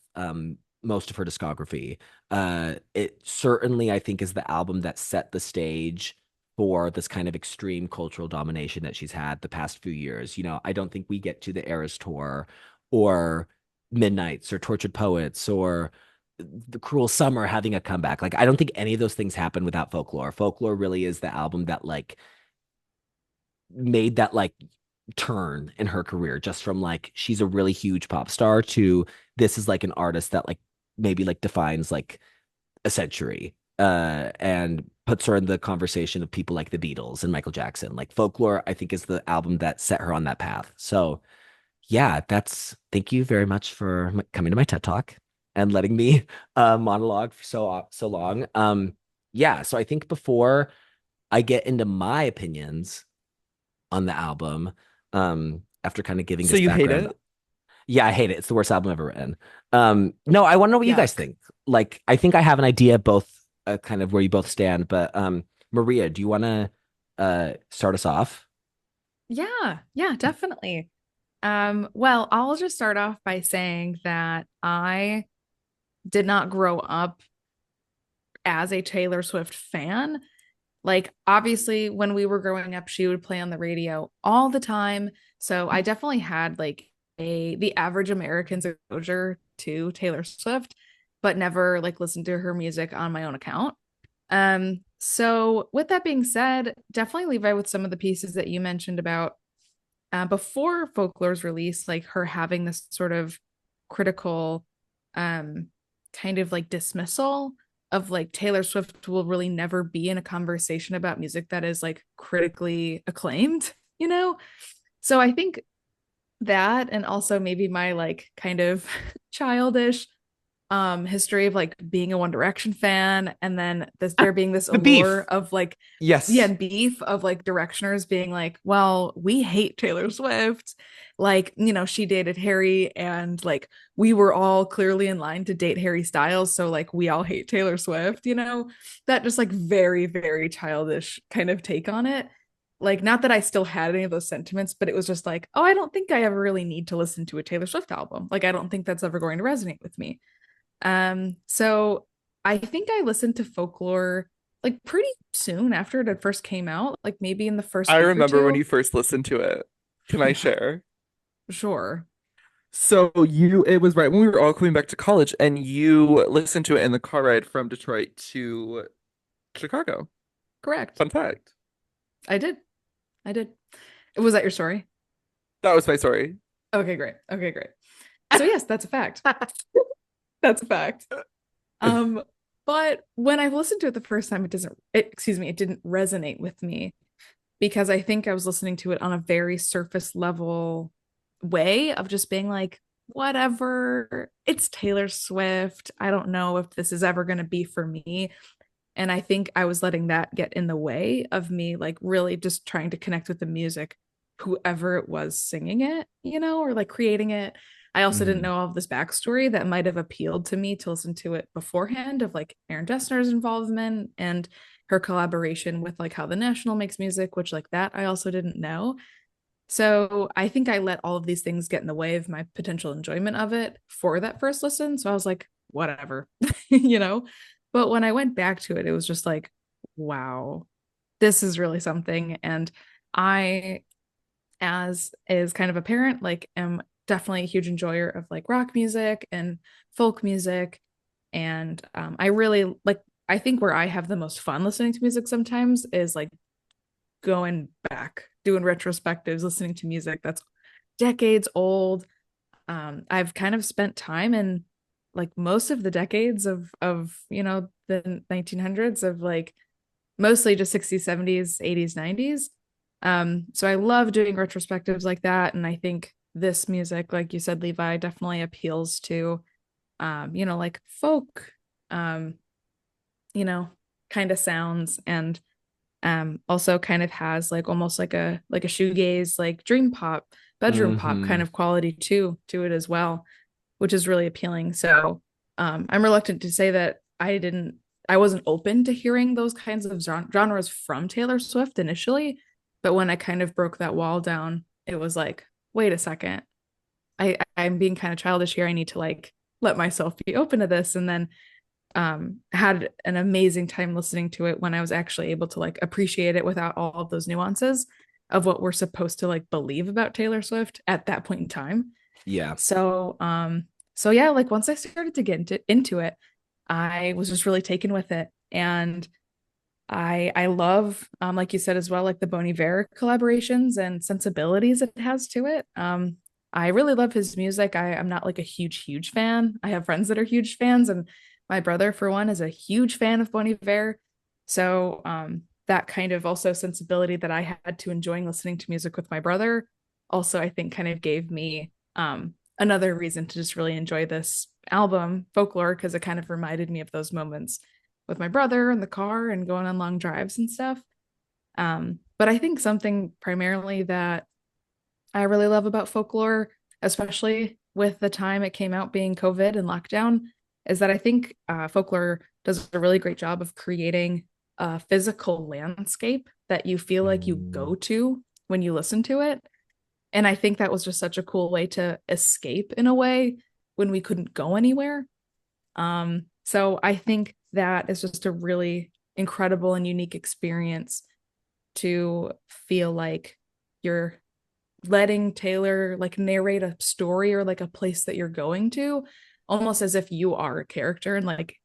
most of her discography. It certainly, I think, is the album that set the stage for this kind of extreme cultural domination that she's had the past few years. I don't think we get to the Eras Tour or Midnights or Tortured Poets or the Cruel Summer having a comeback. Like, I don't think any of those things happen without Folklore. Folklore really is the album that like made that like turn in her career, just from like she's a really huge pop star to this is like an artist that like maybe like defines like a century, and puts her in the conversation of people like the Beatles and Michael Jackson. Like Folklore, I think, is the album that set her on that path. So yeah, that's thank you very much for coming to my TED Talk and letting me monologue for so long. Yeah, so I think before I get into my opinions on the album, after kind of giving So this you hate background, it? yeah, I hate it. It's the worst album I've ever written. No, I want to know what you guys Yuck. think. Like, I think I have an idea both, kind of where you both stand, but Maria, do you want to start us off? Yeah, yeah, definitely. Well, I'll just start off by saying that I did not grow up as a Taylor Swift fan. Like, obviously, when we were growing up, she would play on the radio all the time. So I definitely had like the average American's exposure to Taylor Swift, but never like listened to her music on my own account. So with that being said, definitely Levi with some of the pieces that you mentioned about before Folklore's release, like her having this sort of critical um kind of like dismissal of like Taylor Swift will really never be in a conversation about music that is like critically acclaimed, you know? So I think that, and also maybe my like kind of childish history of like being a One Direction fan, and then there being this The allure beef. of like, yeah, Yes. and beef of like Directioners being like, well, we hate Taylor Swift, like, she dated Harry, and like we were all clearly in line to date Harry Styles, so like we all hate Taylor Swift, that just like very very childish kind of take on it. Like, not that I still had any of those sentiments, but it was just like, oh, I don't think I ever really need to listen to a Taylor Swift album. Like, I don't think that's ever going to resonate with me. So I think I listened to Folklore like pretty soon after it had first came out, like maybe in the I first week or remember when two. you first listened to it. Can I Yeah, share? sure. So it was right when we were all coming back to college, and you listened to it in the car ride from Detroit to Chicago. Correct. Fun fact. I did. I did. Was that your story? That was my story. Okay, great. Okay, great. So yes, that's a fact. That's a fact. Um, but when I listened to it the first time, excuse me, it didn't resonate with me because I think I was listening to it on a very surface level way of just being like, whatever, it's Taylor Swift. I don't know if this is ever going to be for me. And I think I was letting that get in the way of me, like, really just trying to connect with the music whoever it was singing it, or like creating it. I also didn't Mm. know all of this backstory that might have appealed to me to listen to it beforehand, of like Aaron Dessner's involvement and her collaboration with like how the National makes music, which like that I also didn't know. So I think I let all of these things get in the way of my potential enjoyment of it for that first listen. So I was like, whatever, you know? But when I went back to it, it was just like, wow, this is really something. And I, as is kind of a parent, like am definitely a huge enjoyer of like rock music and folk music. And I really like, I think where I have the most fun listening to music sometimes is like going back, doing retrospectives, listening to music that's decades old. I've kind of spent time in like most of the decades of the 1900s, of like mostly just 60s, 70s, 80s, 90s. So I love doing retrospectives like that, and I think this music, like you said, Levi, definitely appeals to like folk, um, you know, kind of sounds, and also kind of has like almost like a shoegaze, like dream pop, bedroom pop kind Hmm. of quality too to it as well, which is really appealing. So I'm reluctant to say that I wasn't open to hearing those kinds of genres from Taylor Swift initially, but when I kind of broke that wall down, it was like, wait a second, I'm being kind of childish here. I need to like let myself be open to this. And then had an amazing time listening to it when I was actually able to like appreciate it without all of those nuances of what we're supposed to like believe about Taylor Swift at that point in time. Yeah. So yeah, like once I started to get into it, I was just really taken with it. And I love, like you said as well, like the Bon Iver collaborations and sensibilities it has to it. I really love his music. I'm not like a huge fan. I have friends that are huge fans, and my brother, for one, is a huge fan of Bon Iver. So that kind of also sensibility that I had to enjoying listening to music with my brother, also I think kind of gave me another reason to just really enjoy this album, Folklore, because it kind of reminded me of those moments with my brother in the car and going on long drives and stuff. But I think something primarily that I really love about Folklore, especially with the time it came out being COVID and lockdown, is that I think Folklore does a really great job of creating a physical landscape that you feel like you Mm. go to when you listen to it. And I think that was just such a cool way to escape in a way when we couldn't go anywhere. So I think that is just a really incredible and unique experience to feel like you're letting Taylor like narrate a story or like a place that you're going to, almost as if you are a character and like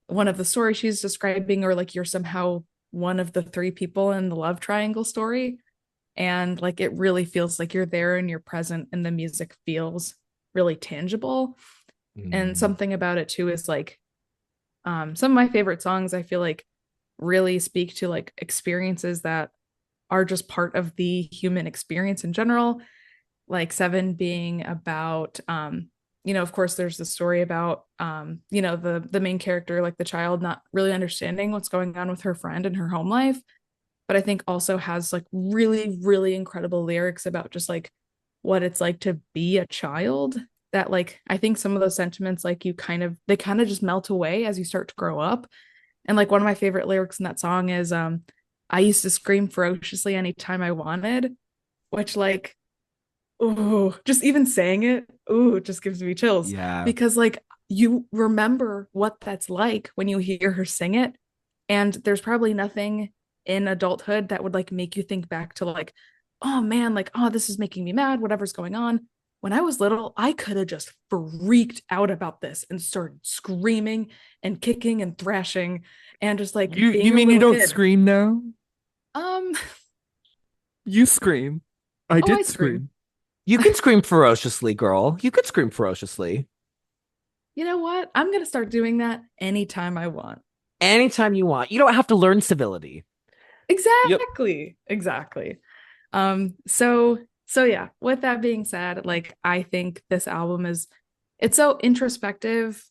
one of the stories she's describing, or like you're somehow one of the three people in the love triangle story. And like it really feels like you're there and you're present, and the music feels really tangible. And Mm. something about it too is like some of my favorite songs I feel like really speak to like experiences that are just part of the human experience in general, like Seven being about of course there's the story about the main character, like the child, not really understanding what's going on with her friend and her home life, but I think also has like really really incredible lyrics about just like what it's like to be a child, that like I think some of those sentiments like they kind of just melt away as you start to grow up. And like one of my favorite lyrics in that song is I used to scream ferociously anytime I wanted, which like, oh, just even saying it, oh, it just gives me chills, Yeah. because like you remember what that's like when you hear her sing it. And there's probably nothing in adulthood that would like make you think back to like, oh man, like, oh, this is making me mad, whatever's going on. When I was little, I could have just freaked out about this and started screaming and kicking and thrashing and just like You being a mean you little don't kid. scream now? Um, You scream. I oh, I did scream. scream. You can scream ferociously, girl. You could scream ferociously You know what? I'm gonna start doing that anytime I want. anytime you want. You don't have to learn civility. Yep. Exactly. Exactly. So yeah, with that being said, like I think this album is it's so introspective.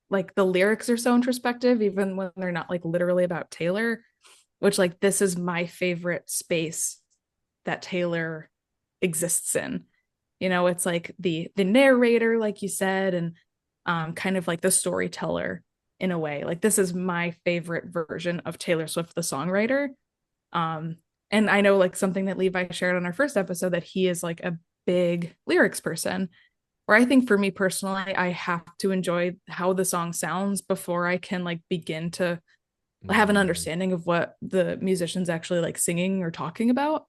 Like the lyrics are so introspective, even when they're not like literally about Taylor, which like this is my favorite space that Taylor exists in. It's like the narrator, like you said, and kind of like the storyteller in a way. Like this is my favorite version of Taylor Swift, the songwriter. Um, and I know like something that Levi shared on our first episode that he is like a big lyrics person. Where I think for me personally, I have to enjoy how the song sounds before I can like begin to have an Mm. understanding of what the musician's actually like singing or talking about.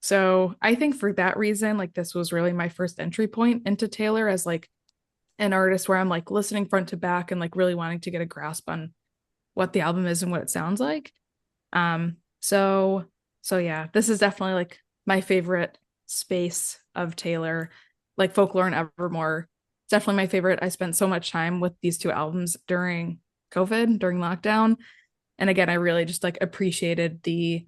So I think for that reason, like this was really my first entry point into Taylor as like an artist where I'm like listening front to back and like really wanting to get a grasp on what the album is and what it sounds like. So yeah, this is definitely like my favorite space of Taylor, like Folklore and Evermore. It's definitely my favorite. I spent so much time with these two albums during COVID, during lockdown. And again, I really just like appreciated the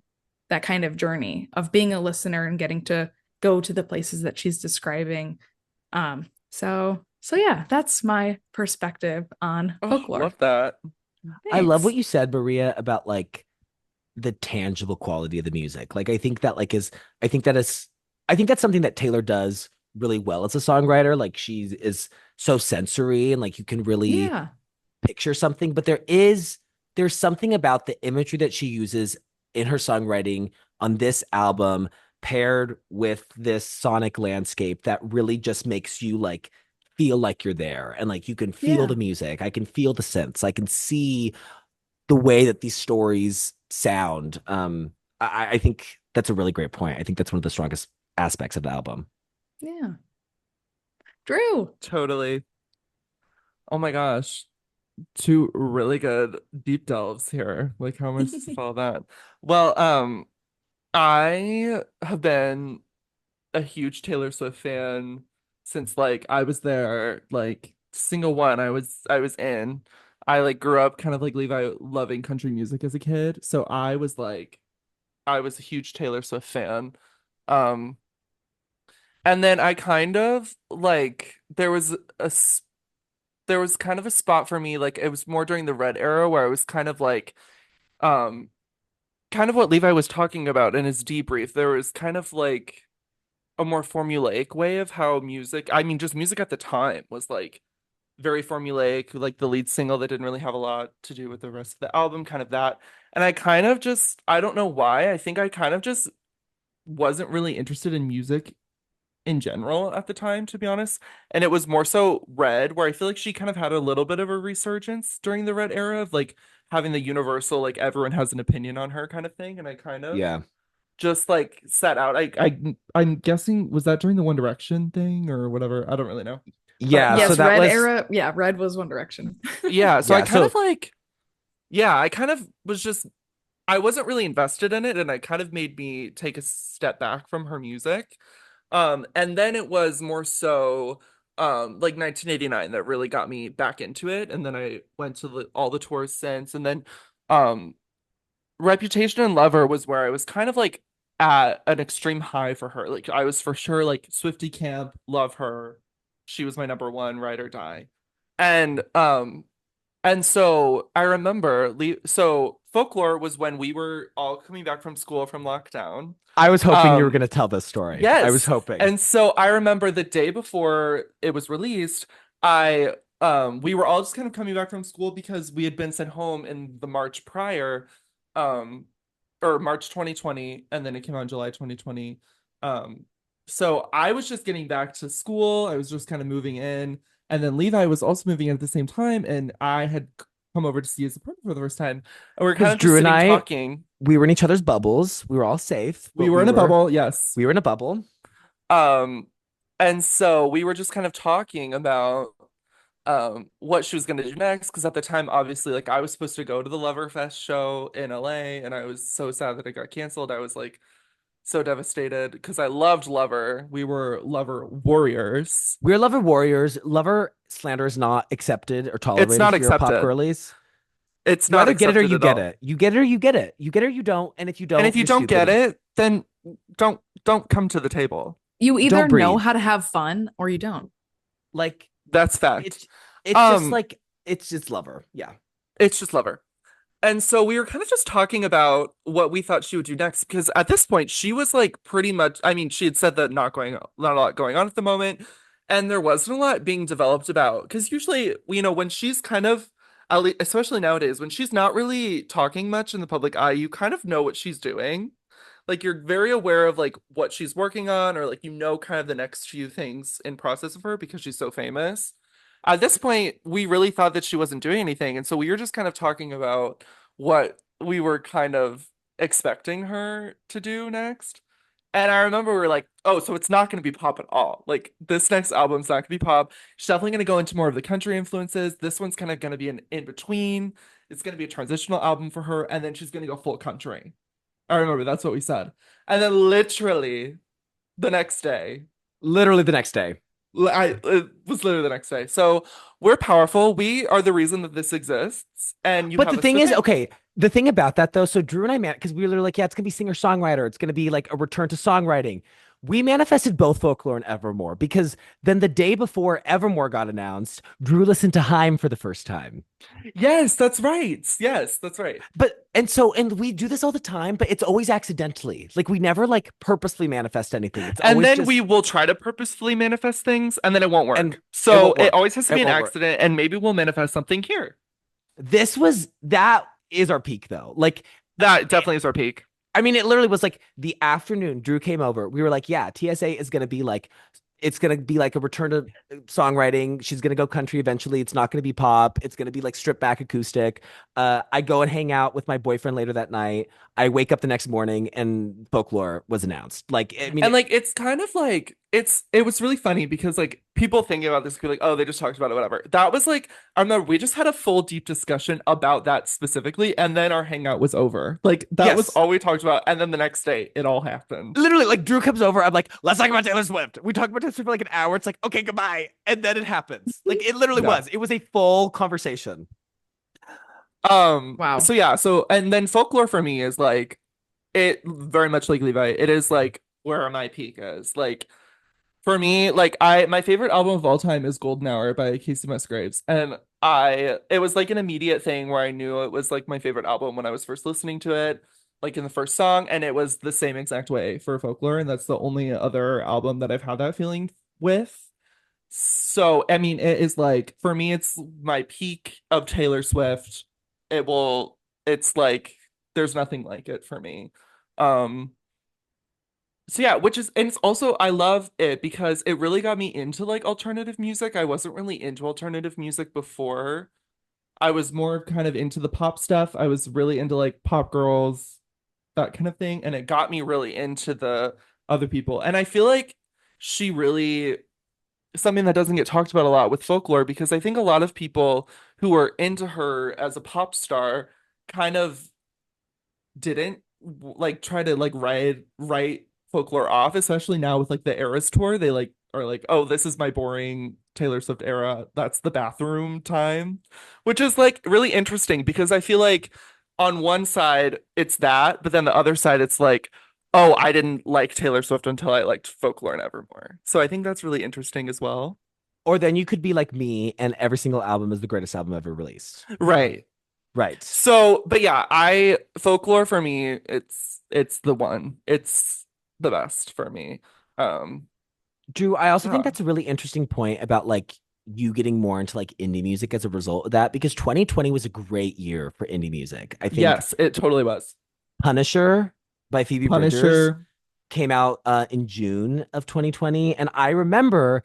that kind of journey of being a listener and getting to go to the places that she's describing. So yeah, that's my perspective on Oh, Folklore. love that. I love what Thanks. you said, Maria, about like the tangible quality of the music. Like I think that is I think that's something that Taylor does really well as a songwriter. Like she is so sensory and like you can really Yeah. picture something, but there's something about the imagery that she uses in her songwriting on this album paired with this sonic landscape that really just makes you like feel like you're there and like you can feel Yeah. the music. I can feel the synths. I can see the way that these stories sound. I think that's a really great point. I think that's one of the strongest aspects of the album. Yeah. Drew. Totally. Oh my gosh. Two really good deep delves here. Like, how am I supposed to follow that? Well, I have been a huge Taylor Swift fan since like I was there, like single one I was in. I like grew up kind of like Levi loving country music as a kid. So I was a huge Taylor Swift fan. Um and then I kind of like there was kind of a spot for me, like it was more during the Red era where I was kind of like um kind of what Levi was talking about in his debrief. There was kind of like a more formulaic way of how music, I mean, just music at the time was like very formulaic, like the lead single that didn't really have a lot to do with the rest of the album, kind of that. And I kind of just, I don't know why, I think I kind of just wasn't really interested in music in general at the time, to be honest. And it was more so Red, where I feel like she kind of had a little bit of a resurgence during the Red era of like having the universal, like everyone has an opinion on her kind of thing. And I kind of Yeah. just like set out. I'm guessing was that during the One Direction thing or whatever. I don't really know. But Yeah, so Yes, that Red was era. Yeah, Red was One Direction. yeah, so I yeah, kind so of like yeah, I kind of was just I wasn't really invested in it and it kind of made me take a step back from her music. And then it was more so like 1989 that really got me back into it and then I went to all the tours since and then um Reputation and Lover was where I was kind of like at an extreme high for her. Like I was for sure like Swiftie camp, love her. She was my number one, ride or die. And so I remember so Folklore was when we were all coming back from school from lockdown. I was hoping you were Um going to tell this story. I was yes. hoping. And so I remember the day before it was released, I we were all just kind of coming back from school because we had been sent home in the March prior um or March 2020 and then it came out in July 2020. Um so I was just getting back to school. I was just kind of moving in and then Levi was also moving in at the same time and I had come over to see his apartment for the first time. And we are kind Because of just Drew and sitting I, talking. we were in each other's bubbles. We were all safe, We but were in a bubble, yes. we were in a bubble. Um, and so we were just kind of talking about what she was gonna do next, because at the time, obviously, like I was supposed to go to the Loverfest show in LA, and I was so sad that it got canceled. I was like so devastated because I loved Lover. We were Lover warriors. We're lover warriors. Lover slander is not accepted or It's tolerated not here at Pop accepted. Girlies. It's You not either get it or accepted you at get all. it. You get it or you get it. You get it or you don't. And if you And if don't, you you're don't get stupid. it, then don't come to the table. You either Don't know breathe. how to have fun or you don't. Like That's fact. it's it's just Um, like it's just lover. Yeah. it's just Lover. And so we were kind of just talking about what we thought she would do next because at this point she was like pretty much, I mean, she had said that not a lot going on at the moment, and there wasn't a lot being developed about because usually, when she's kind of especially nowadays, when she's not really talking much in the public eye, you kind of know what she's doing. Like you're very aware of like what she's working on, or like kind of the next few things in process of her because she's so famous. At this point, we really thought that she wasn't doing anything, and so we were just kind of talking about what we were kind of expecting her to do next. And I remember we were like, oh, so it's not going to be pop at all. Like this next album's not going to be pop. She's definitely going to go into more of the country influences. This one's kind of going to be an in between. It's going to be a transitional album for her, and then she's going to go full country. I remember that's what we said. And then literally the next day, Literally the next day. it was literally the next day. So we're powerful. We are the reason that this exists, and you But the have us thing to is, thank. okay, the thing about that though, so Drew and I, man, because we were like, yeah, it's gonna be singer-songwriter, it's gonna be like a return to songwriting. We manifested both Folklore and Evermore because then the day before Evermore got announced, Drew listened to Haim for the first time. Yes, that's right. Yes, that's right. And we do this all the time, but it's always accidentally. Like we never like purposely manifest anything. It's And always then just we will try to purposefully manifest things, and then it won't and work. it So won't it work. always has to It be an won't work. accident, and maybe we'll manifest something here. That is our peak though. Like That definitely is our peak. I mean, it literally was like the afternoon Drew came over. We were like, yeah, TSA is going to be like, it's going to be like a return to songwriting. She's going to go country eventually. It's not going to be pop. It's going to be like stripped back acoustic. I go and hang out with my boyfriend later that night. I wake up the next morning and Folklore was announced. Like, I mean, And like it's kind of like it was really funny because like people thinking about this could be like, oh, they just talked about it, whatever. That was like I remember we just had a full deep discussion about that specifically, and then our hangout was over. Like that was yes, all we talked about, and then the next day it all happened. literally, like Drew comes over. I'm like, let's talk about Taylor Swift. We talk about Taylor Swift for like an hour. It's like, okay, goodbye. And then it happens. Like, it literally Yeah. was. It was a full conversation. Wow. So yeah, so and then folklore for me is like it very much like Levi. It is like where my peak is. Like for me, like my favorite album of all time is Golden Hour by Casey Musgraves. And it was like an immediate thing where I knew it was like my favorite album when I was first listening to it, like in the first song, and it was the same exact way for Folklore, and that's the only other album that I've had that feeling with. So, I mean, it is like for me, it's my peak of Taylor Swift. It's like there's nothing like it for me. Um, so yeah, and it's also I love it because it really got me into like alternative music. I wasn't really into alternative music before. I was more kind of into the pop stuff. I was really into like pop girls, that kind of thing, and it got me really into the other people. And I feel like she really something that doesn't get talked about a lot with folklore because I think a lot of people who were into her as a pop star kind of didn't like try to like write folklore off, especially now with like the Eras tour. They like are like, oh, this is my boring Taylor Swift era. That's the bathroom time, which is like really interesting because I feel like on one side it's that, but then the other side it's like, oh, I didn't like Taylor Swift until I liked folklore and Evermore. So I think that's really interesting as well. Or then you could be like me and every single album is the greatest album ever released. Right. Right. So, but yeah, I folklore for me, it's the one. It's the best for me. Um, Drew, I also think yeah. that's a really interesting point about like you getting more into like indie music as a result of that because 2020 was a great year for indie music. I think Yes, it totally was. Punisher by Phoebe Bridgers Punisher. came out in June of 2020. And I remember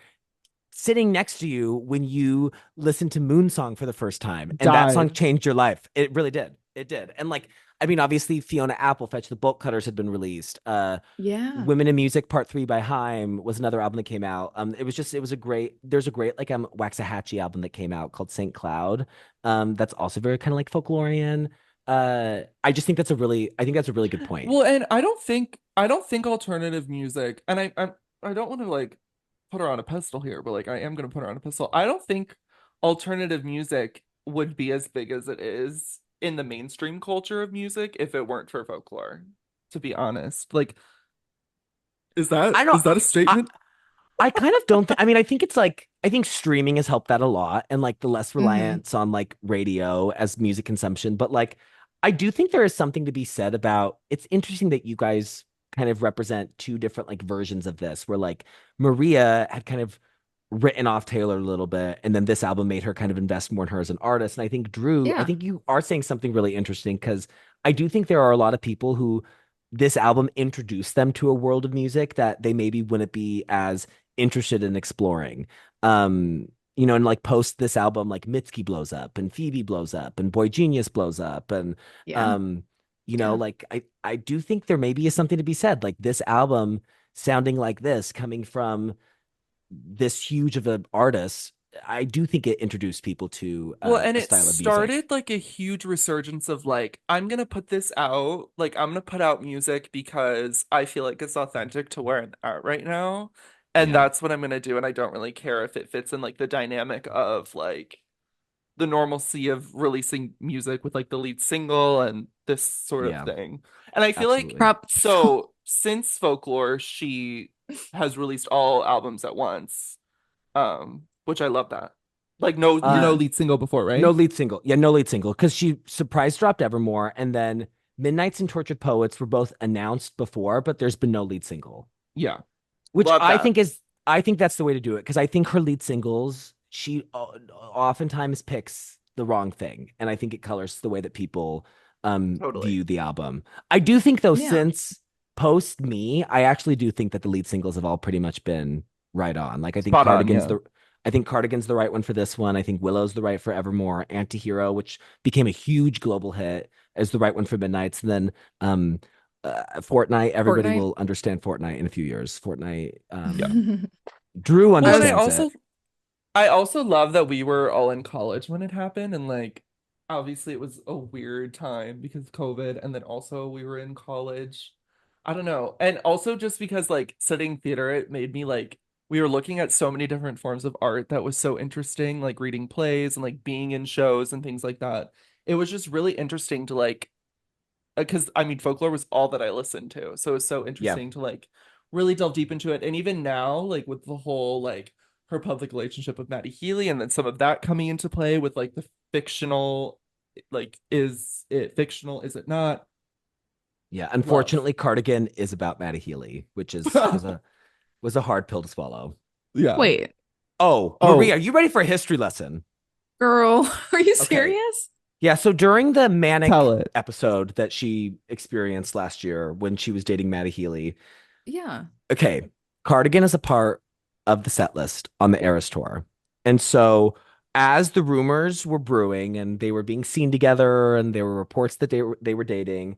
sitting next to you when you listened to Moon Song for the first time. And that song Died. changed your life. It really did. It did. And like, I mean, obviously Fiona Apple, Fetch the Bolt Cutters had been released. Yeah. Women in Music Part 3 by Haim was another album that came out. It was a great, there's a great like Waxahachie album that came out called St. Cloud. That's also very kind of like folklorian. I just think I think that's a really good point. Well, and I don't think alternative music, and I don't want to like put her on a pedestal here, but like I am gonna put her on a pedestal. I don't think alternative music would be as big as it is in the mainstream culture of music if it weren't for folklore, to be honest. Like, I don't is that a I, statement? I kind of don't think I mean I think it's like I think streaming has helped that a lot and like the less Hmm. reliance on like radio as music consumption, but like I do think there is something to be said about it's interesting that you guys kind of represent two different like versions of this, where like Maria had kind of written off Taylor a little bit, and then this album made her kind of invest more in her as an artist. And I think Drew, I Yeah. think you are saying something really interesting because I do think there are a lot of people who this album introduced them to a world of music that they maybe wouldn't be as interested in exploring. And like post this album, like Mitski blows up and Phoebe blows up and Boy Genius blows up. And Yeah. um, Yeah. like I do think there maybe is something to be said. Like this album sounding like this, coming from this huge of an artist, I do think it introduced people to Well, and a it style of music. started like a huge resurgence of like, I'm gonna put this out, like I'm gonna put out music because I feel like it's authentic to where I'm at right now. And Yeah, that's what I'm gonna do. And I don't really care if it fits in like the dynamic of like the normalcy of releasing music with like the lead single and this sort of yeah, thing. And I feel like absolutely. Props. since Folklore, she has released all albums at once. Which I love that. Like no Uh, Yeah. lead single before, no right? lead single. Yeah, no lead single because she surprise dropped Evermore, and then Midnights and Tortured Poets were both announced before, but there's been no lead single. Yeah. Which Love that. I think that's the way to do it because I think her lead singles she oftentimes picks the wrong thing, and I think it colors the way that people Totally. view the album. I do think though, Yeah. since post Me, I actually do think that the lead singles have all pretty much been right on. Like Spot on, yeah. I think Cardigan's the right one for this one. I think Willow's the right for Evermore. Antihero, which became a huge global hit, is the right one for Midnights. And then Fortnite, everybody Fortnite. will understand Fortnite in a few years. Fortnite, Yeah. Drew Well, and understands it. I also love that we were all in college when it happened and like obviously it was a weird time because COVID and then also we were in college. I don't know. And also just because like studying theater it made me like we were looking at so many different forms of art that was so interesting like reading plays and like being in shows and things like that. It was just really interesting to like because I mean folklore was all that I listened to. So it was so Yeah. interesting to like really delve deep into it. And even now, like with the whole like her public relationship with Maddie Healy and then some of that coming into play with like the fictional, like is it fictional? Is it not? Yeah. Love. Unfortunately, Cardigan is about Maddie Healy, which is was a hard pill to swallow. Yeah. Wait, Oh, Maria, are Oh, you ready for a history lesson? girl, are you Okay. serious? Yeah, so during the tell manic it. episode that she experienced last year when she was dating Maddie Healy, Yeah. okay, Cardigan is a part of the set list on the Eras tour. And so as the rumors were brewing and they were being seen together and there were reports that they were dating,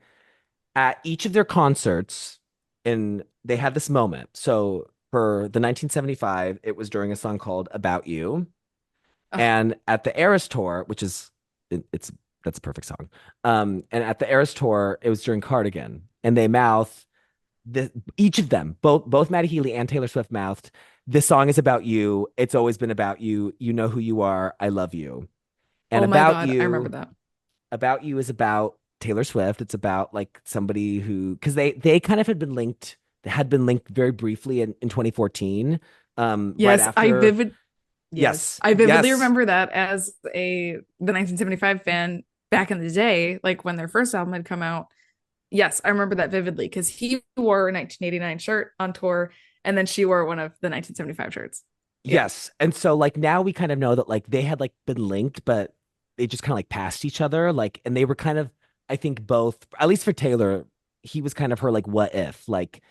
at each of their concerts, and they had this moment. So for the 1975, it was during a song called About You. Ugh. And at the Eras tour, which is it's that's a perfect song. And at the Eras tour, it was during Cardigan, and they mouth the each of them, both Maddie Healy and Taylor Swift mouthed, "This song is about you. It's always been about you. You know who you are. I love you." And Oh my God, I remember that. About You is about Taylor Swift. It's about like somebody who because they kind of had been linked very briefly in 2014, right Yes, after. yes, Yes, I vividly yes. remember that as the 1975 fan back in the day, like when their first album had come out. Yes, I remember that vividly because he wore a 1989 shirt on tour, and then she wore one of the 1975 shirts. Yeah. Yes. And so like now we kind of know that like they had like been linked, but they just kind of like passed each other. Like, and they were kind of, I think both, at least for Taylor, he was kind of her like what if, like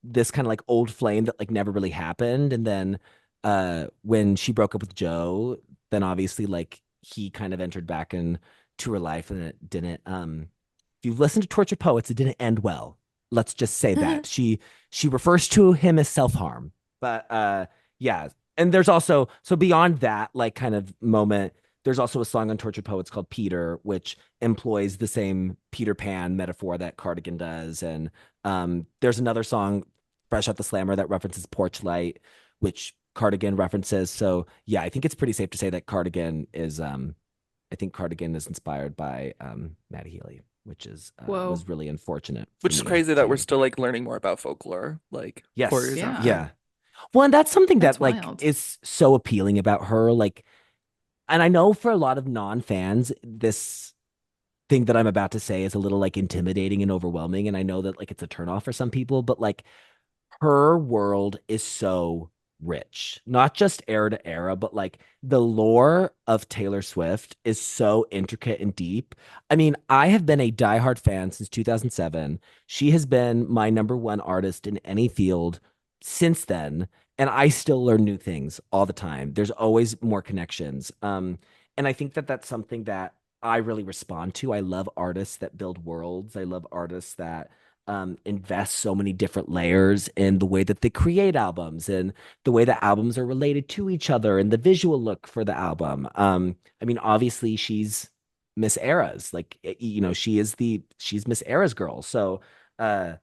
this kind of like old flame that like never really happened. And then when she broke up with Joe, then obviously like he kind of entered back into her life and it didn't if you've listened to Torture Poets, it didn't end well. Let's just say that. She refers to him as self-harm. But yeah, and there's also so beyond that like kind of moment there's also a song on Tortured Poets called Peter which employs the same Peter Pan metaphor that Cardigan does and there's another song Fresh Out the Slammer that references Porch Light which Cardigan references so yeah I think it's pretty safe to say that Cardigan is I think Cardigan is inspired by Maddie Healy which is Whoa. was really unfortunate for which is me crazy that we're to still like learning more about folklore like 4 years yes Yeah, after. yeah well and that's something that's that like wild. is so appealing about her like and I know for a lot of non-fans, this thing that I'm about to say is a little like intimidating and overwhelming, and I know that like it's a turnoff for some people, but like her world is so rich, not just era to era, but like the lore of Taylor Swift is so intricate and deep. I mean, I have been a diehard fan since 2007. She has been my number one artist in any field since then, and I still learn new things all the time. There's always more connections. And I think that that's something that I really respond to. I love artists that build worlds. I love artists that invest so many different layers in the way that they create albums and the way that albums are related to each other and the visual look for the album. I mean, obviously she's Miss Eras, like she's Miss Eras girl. So, uh,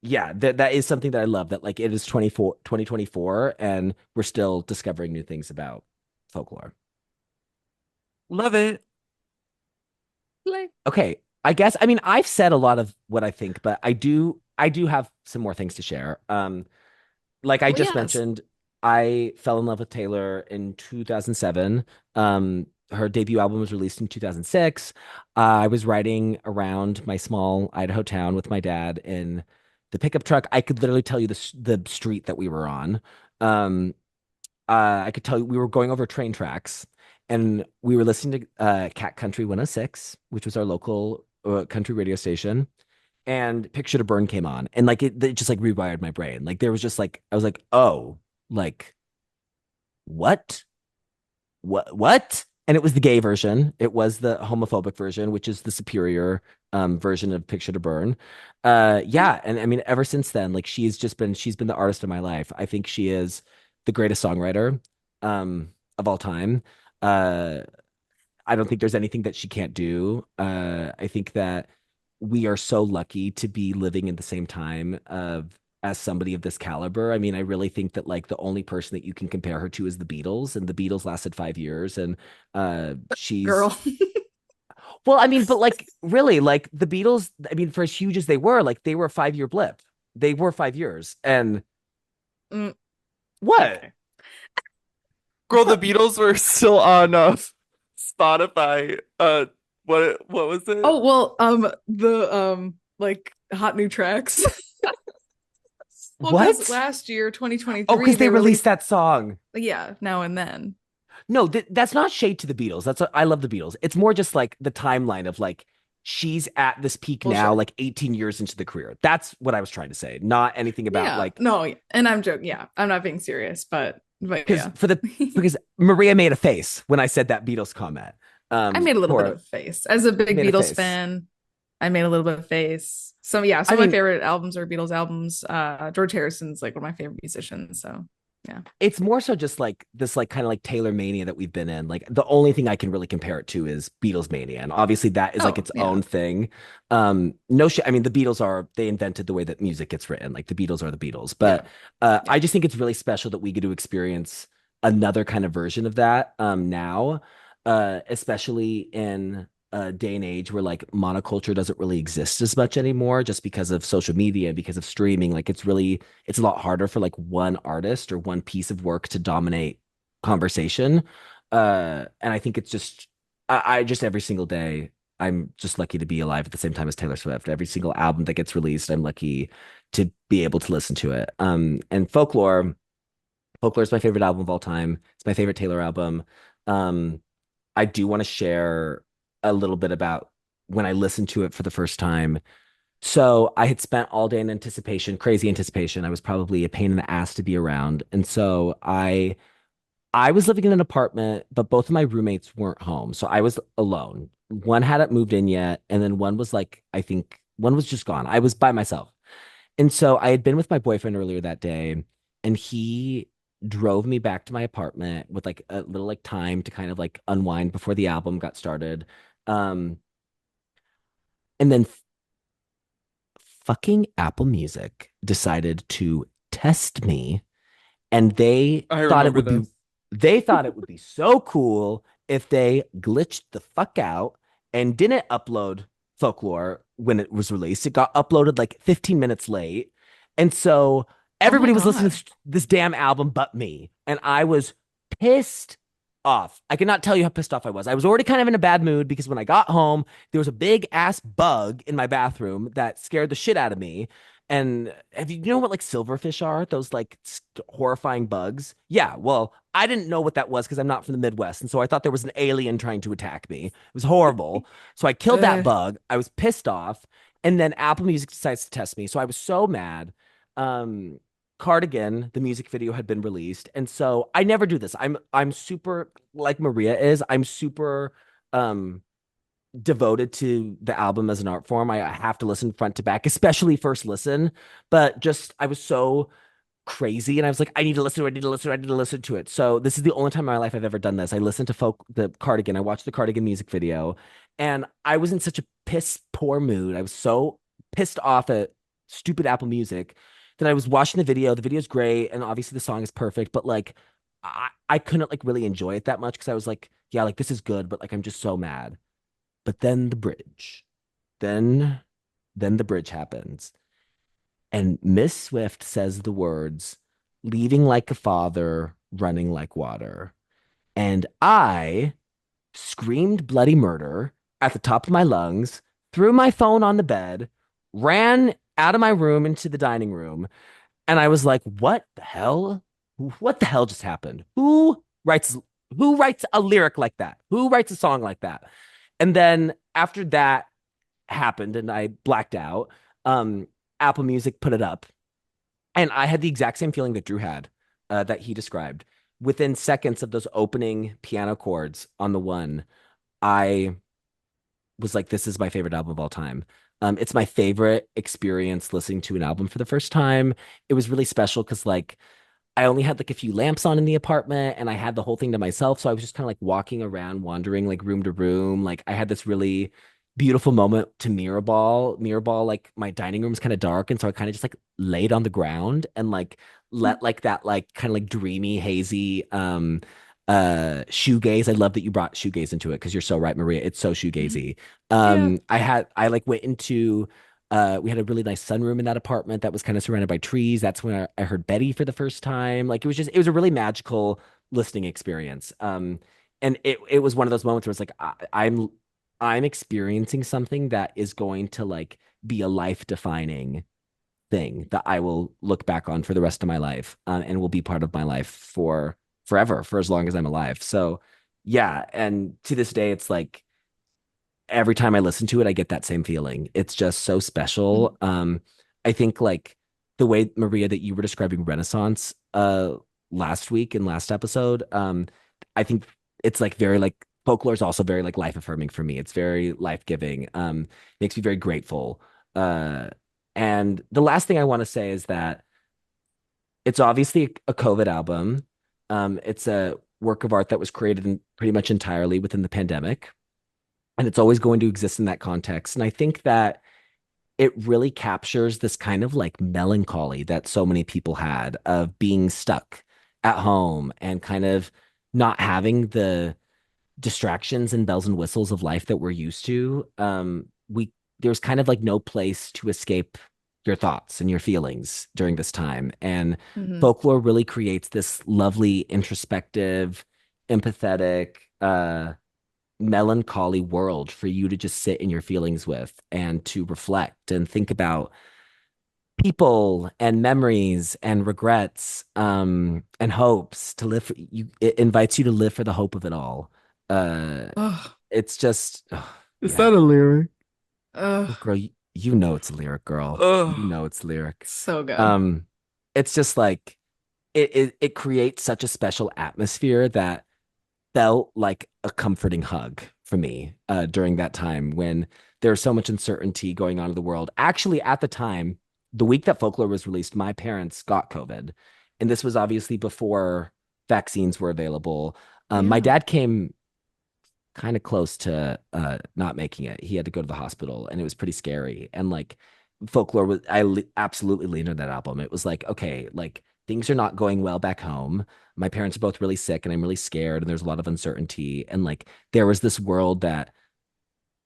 yeah, that is something that I love. That like it is 2024, and we're still discovering new things about folklore. Love it. Like, Okay, I guess I mean I've said a lot of what I think, but I do have some more things to share. Like I well, just yes. mentioned, I fell in love with Taylor in 2007. Her debut album was released in 2006. I was riding around my small Idaho town with my dad in the pickup truck. I could literally tell you the street that we were on. Um, I could tell you we were going over train tracks, and we were listening to Cat Country 106, which was our local country radio station, and Picture to Burn came on, and like it just like rewired my brain. Like there was just like I was like, oh, like what, what? And it was the gay version. It was the homophobic version, which is the superior version of Picture to Burn. Yeah, and I mean, ever since then, like she's been the artist of my life. I think she is the greatest songwriter of all time. Uh, I don't think there's anything that she can't do. I think that we are so lucky to be living in the same time of as somebody of this caliber. I mean, I really think that like the only person that you can compare her to is the Beatles, and the Beatles lasted 5 years, and she's Girl. well, I mean, but like really, like the Beatles. I mean, for as huge as they were, like they were a 5 year blip. They were 5 years, and Mm, what? okay. Girl, the What? Beatles were still on Spotify. What was it? Oh, well, the like hot new tracks. Well, because What? last year, Oh, 2023, because they they released released, that song. yeah, now and then. No, that's not shade to the Beatles. I love the Beatles. It's more just like the timeline of like she's at this peak Well, now, sure. like 18 years into the career. That's what I was trying to say. Not anything about Yeah. like No, yeah. And I'm joking. Yeah. I'm not being serious, but because yeah. because Maria made a face when I said that Beatles comment. I made a little bit of For a face. As a big made a Beatles face. fan, I made a little bit of a face. So yeah, I some of my mean, favorite albums are Beatles albums. George Harrison's like one of my favorite musicians. So yeah. it's more so just like this like kind of like Taylor mania that we've been in. Like the only thing I can really compare it to is Beatles mania, and obviously that is like Oh, its yeah. own thing. No shit. I mean, the Beatles are they invented the way that music gets written. Like the Beatles are the Beatles, Yeah. but Yeah. I just think it's really special that we get to experience another kind of version of that now, especially in a day and age where like monoculture doesn't really exist as much anymore, just because of social media, because of streaming. Like it's a lot harder for like one artist or one piece of work to dominate conversation. And I think it's just I just every single day I'm just lucky to be alive at the same time as Taylor Swift. Every single album that gets released, I'm lucky to be able to listen to it. And Folklore is my favorite album of all time. It's my favorite Taylor album. Um, I do want to share a little bit about when I listened to it for the first time. So I had spent all day in anticipation, crazy anticipation. I was probably a pain in the ass to be around. And so I was living in an apartment, but both of my roommates weren't home. So I was alone. One hadn't moved in yet, and then one was like, I think one was just gone. I was by myself. And so I had been with my boyfriend earlier that day, and he drove me back to my apartment with like a little like time to kind of like unwind before the album got started. Um, and then fucking Apple Music decided to test me, and I thought it remember would be this. they thought it would be so cool if they glitched the fuck out and didn't upload Folklore when it was released. It got uploaded like 15 minutes late. And so Oh my everybody was listening God. to this damn album but me. And I was pissed off. I cannot tell you how pissed off I was. I was already kind of in a bad mood because when I got home, there was a big ass bug in my bathroom that scared the shit out of me. And have you know what like silverfish are? Those like horrifying bugs? Yeah, well, I didn't know what that was because I'm not from the Midwest. And so I thought there was an alien trying to attack me. It was horrible. So I killed that Ugh. bug. I was pissed off. And then Apple Music decides to test me. So I was so mad. Um, Cardigan, the music video had been released. And so I never do this. I'm super like Maria is. I'm super um devoted to the album as an art form. I have to listen front to back, especially first listen. But just I was so crazy and I was like, I need to listen to it, I need to listen to it, I need to listen to it. So this is the only time in my life I've ever done this. I listened to the Cardigan. I watched the Cardigan music video and I was in such a piss poor mood. I was so pissed off at stupid Apple Music that I was watching the video. The video's great and obviously the song is perfect, but like I couldn't like really enjoy it that much because I was like, yeah, like this is good, but like I'm just so mad. But then the bridge. Then then the bridge happens. And Miss Swift says the words, leaving like a father, running like water. And I screamed bloody murder at the top of my lungs, threw my phone on the bed, ran out of my room into the dining room. And I was like, what the hell? What the hell just happened? Who writes a lyric like that? Who writes a song like that? And then after that happened and I blacked out, um, Apple Music put it up and I had the exact same feeling that Drew had, that he described. Within seconds of those opening piano chords on the one, I was like, this is my favorite album of all time. It's my favorite experience listening to an album for the first time. It was really special because like I only had like a few lamps on in the apartment and I had the whole thing to myself. So I was just kind of like walking around, wandering like room to room. Like I had this really beautiful moment to mirror ball. Mirror ball, like my dining room's kind of dark. And so I kind of just like laid on the ground and like let like that like kind of like dreamy, hazy shoegaze. I love that you brought shoegaze into it because you're so right, Maria. It's so Mhm. shoegazy. Yeah. I like went into we had a really nice sunroom in that apartment that was kind of surrounded by trees. That's when I heard Betty for the first time. Like it was a really magical listening experience. And it was one of those moments where it's like I'm experiencing something that is going to like be a life defining thing that I will look back on for the rest of my life, and will be part of my life for forever, for as long as I'm alive. So yeah, and to this day, it's like every time I listen to it, I get that same feeling. It's just so Mhm. special. I think like the way Maria that you were describing Renaissance last week and last episode, I think it's like very like folklore is also very like life affirming for me. It's very life giving. Makes me very grateful. Uh, and the last thing I want to say is that it's obviously a COVID album. It's a work of art that was created pretty much entirely within the pandemic and it's always going to exist in that context. And I think that it really captures this kind of like melancholy that so many people had of being stuck at home and kind of not having the distractions and bells and whistles of life that we're used to. We There's kind of like no place to escape your thoughts and your feelings during this time. And Mhm. folklore really creates this lovely, introspective, empathetic, melancholy world for you to just sit in your feelings with and to reflect and think about people and memories and regrets, and hopes to live for, you it invites you to live for the hope of it all. uh Ugh. it's just Is yeah. that a lyric? Ugh. Oh, girl, you know it's a lyric, girl. You Oh, know it's lyric. So good. um it's just like it creates such a special atmosphere that felt like a comforting hug for me, during that time when there's so much uncertainty going on in the world. Actually, at the time, the week that Folklore was released, my parents got COVID. And this was obviously before vaccines were available. My Yeah. dad came kind of close to not making it. He had to go to the hospital and it was pretty scary. And like Folklore was, absolutely leaned on that album. It was like, okay, like things are not going well back home. My parents are both really sick and I'm really scared and there's a lot of uncertainty. And like there was this world that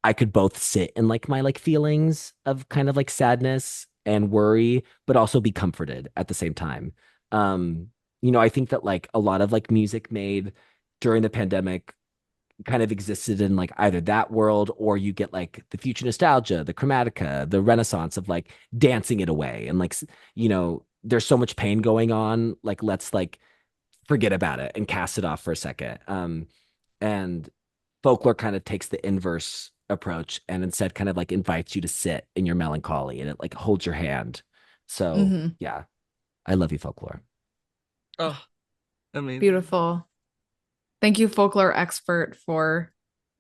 I could both sit in like my like feelings of kind of like sadness and worry, but also be comforted at the same time. Um, I think that like a lot of like music made during the pandemic kind of existed in like either that world, or you get like the future nostalgia, the chromatica, the renaissance of like dancing it away. And like, there's so much pain going on. Like, let's like forget about it and cast it off for a second. And folklore kind of takes the inverse approach and instead kind of like invites you to sit in your melancholy, and it like holds your hand. So Hmm. yeah, I love you, folklore. Oh, amazing. Beautiful. Thank you, folklore expert, for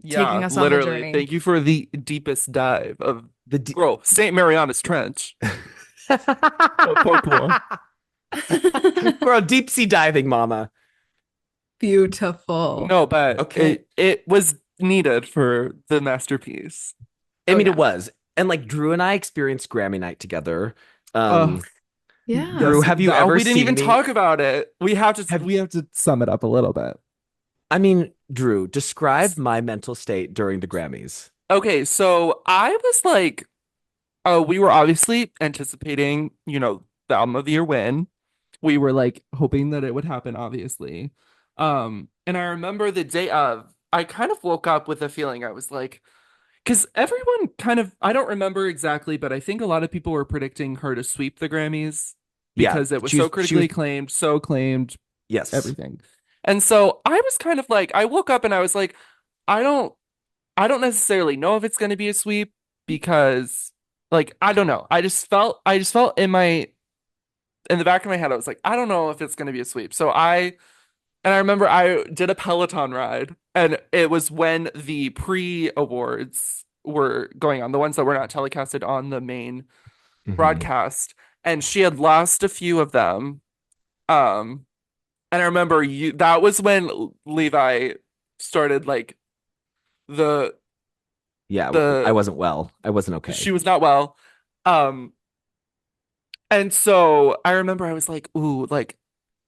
taking Yeah, us on the literally. journey. Thank you for the deepest dive of The d- girl, St. Mariana's Trench of folklore. Girl, deep sea diving, mama. Beautiful. No, but Okay. it was needed for the masterpiece. I Oh mean, it yeah. was. And like Drew and I experienced Grammy night together. Oh, Um, Yeah. Drew, yes. have you That ever we didn't even seen me? talk about it. We have to Have We have to sum it up a little bit. I mean, Drew, describe my mental state during the Grammys. Okay, so I was like, oh, we were obviously anticipating, the album of the year win. We were like hoping that it would happen, obviously. And I remember the day of, I kind of woke up with a feeling. I was like, because everyone kind of, I don't remember exactly, but I think a lot of people were predicting her to sweep the Grammys Yeah, because it was she so was. She critically was. acclaimed, so acclaimed, Yes. everything. And so I was kind of like, I woke up and I was like, I don't, I don't necessarily know if it's going to be a sweep because, like, I don't know. I just felt in the back of my head, I was like, I don't know if it's going to be a sweep. And I remember I did a Peloton ride, and it was when the pre-awards were going on, the ones that were not telecasted on the main Mhm. broadcast, and she had lost a few of them. Um, and I remember that was when Levi started like the Yeah, I the wasn't well. I wasn't okay. she was not well. Um, and so I remember I was like, ooh, like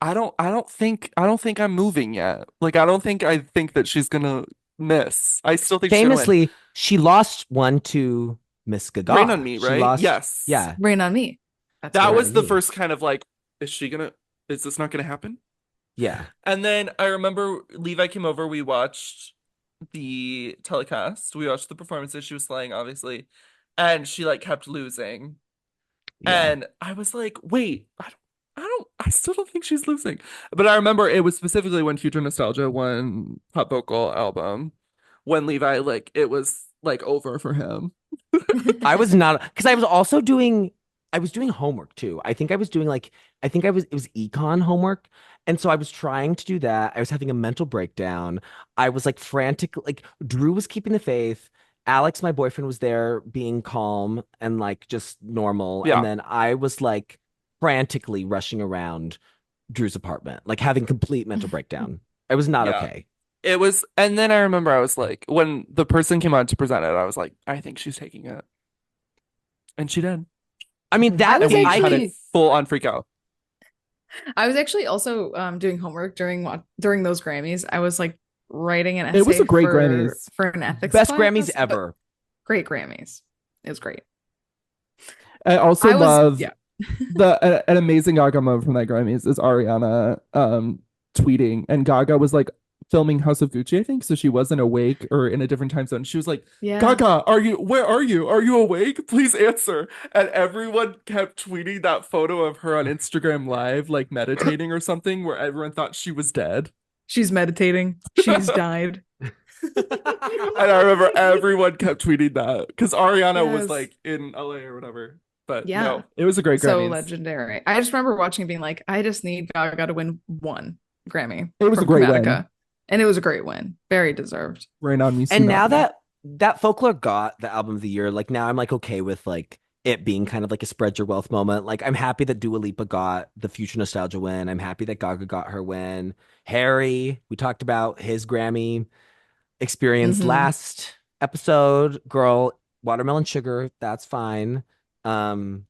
I don't think I'm moving yet. Like I think that she's gonna miss. I still think she's gonna win. Famously, she lost one to Miss Rain on Gaga. Me, She right? lost. Yes. Yeah, Rain on me. That's That Rain correct. was on the Me. first kind of like, is this not gonna happen? Yeah, And then I remember Levi came over, we watched the telecast, we watched the performances, she was slaying, obviously, and she like kept losing. yeah, And I was like, wait, I still don't think she's losing. But I remember it was specifically when Future Nostalgia won Pop Vocal Album, when Levi, like, it was like over for him. I was not because I was also doing. I was doing homework too. I think I was doing like. I think I was. It was econ homework, and so I was trying to do that. I was having a mental breakdown. I was like frantic. Like Drew was keeping the faith. Alex, my boyfriend, was there being calm and like just normal, and Yeah. then I was like frantically rushing around Drew's apartment, like having complete mental breakdown. I was not Yeah. okay. It was, and then I remember I was like, when the person came on to present it, I was like, I think she's taking it. And she did. I mean I that And was we I had a can. actually full on freak out. I was actually also doing homework during those Grammys. I was like writing an It was a essay great for Grammys. an ethics Best Grammys class, but ever. great Grammys. It was great. I also I was love yeah. an amazing Gaga moment from that Grammys is Ariana tweeting, and Gaga was like filming House of Gucci, I think. So she wasn't awake or in a different time zone. She was like, Yeah. Gaga, Where are you? Are you awake? Please answer. And everyone kept tweeting that photo of her on Instagram Live, like meditating or something, where everyone thought she was dead. She's meditating. She's died. And I remember everyone kept tweeting that because Ariana was Yes. like in LA or whatever. But Yeah. no, it was a great So Grammys. legendary. I just remember watching and being like, I just need Gaga to win one Grammy It was a from great Chromatica. win. And it was a great win. Very deserved. Rain on Me. And now Tsunami. that folklore got the album of the year, like now I'm like okay with like it being kind of like a spread your wealth moment. Like I'm happy that Dua Lipa got the Future Nostalgia win. I'm happy that Gaga got her win. Harry, we talked about his Grammy experience Mhm. last episode. Girl, Watermelon Sugar, that's fine. Um,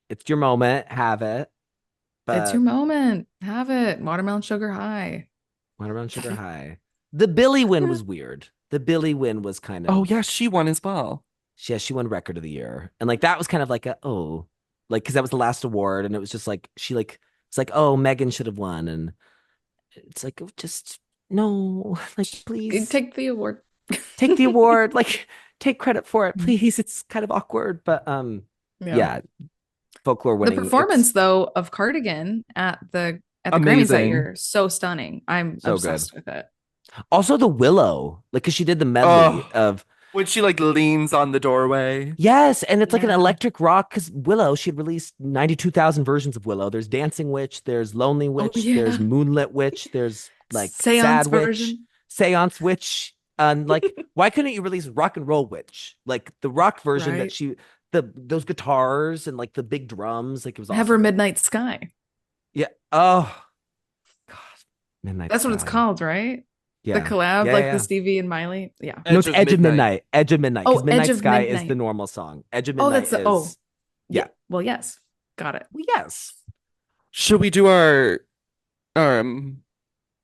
it's your moment, have it. It's your But moment. Have it. Watermelon sugar high. Watermelon Sugar High. The Billy win was weird. The Billy win was kind oh of. yeah, she won as well. She won record of the year. And like that was kind of like a oh, like because that was the last award, and it was just like she like it's like, oh, Megan should have won. And it's like, oh, just no, like please Take the award. take the award, like take credit for it, please. It's kind of awkward, but Yeah. yeah, Folklore The winning. It's performance though of Cardigan at the Grammys that Amazing. year, so stunning. I'm so good. obsessed with it. Also the Willow, like because she did the medley Oh, of when she like leans on the doorway. yes, and it's like an Yeah. electric rock because Willow, she had released 92,000 versions of Willow. There's Dancing Witch, there's Lonely Oh Witch, there's yeah. Moonlit Witch, there's like Seance Sad Witch, version. Seance Witch, and like why couldn't you release Rock and Roll Witch? Like the rock version that Right. she those guitars and like the big drums, like it was Have her awesome. Midnight Sky. Yeah. Oh God. Midnight That's what it's Sky. called, right? The Yeah. collab, Yeah, like the yeah. Stevie and Miley. Yeah. No, it's Edge of Edge of Midnight. Midnight. Edge of Midnight. Because Oh, Edge Midnight of Sky is the Midnight. normal song. Edge of Oh, Midnight that's the is yeah. yeah. Well, yes. Got it. Well, yes. Should we do our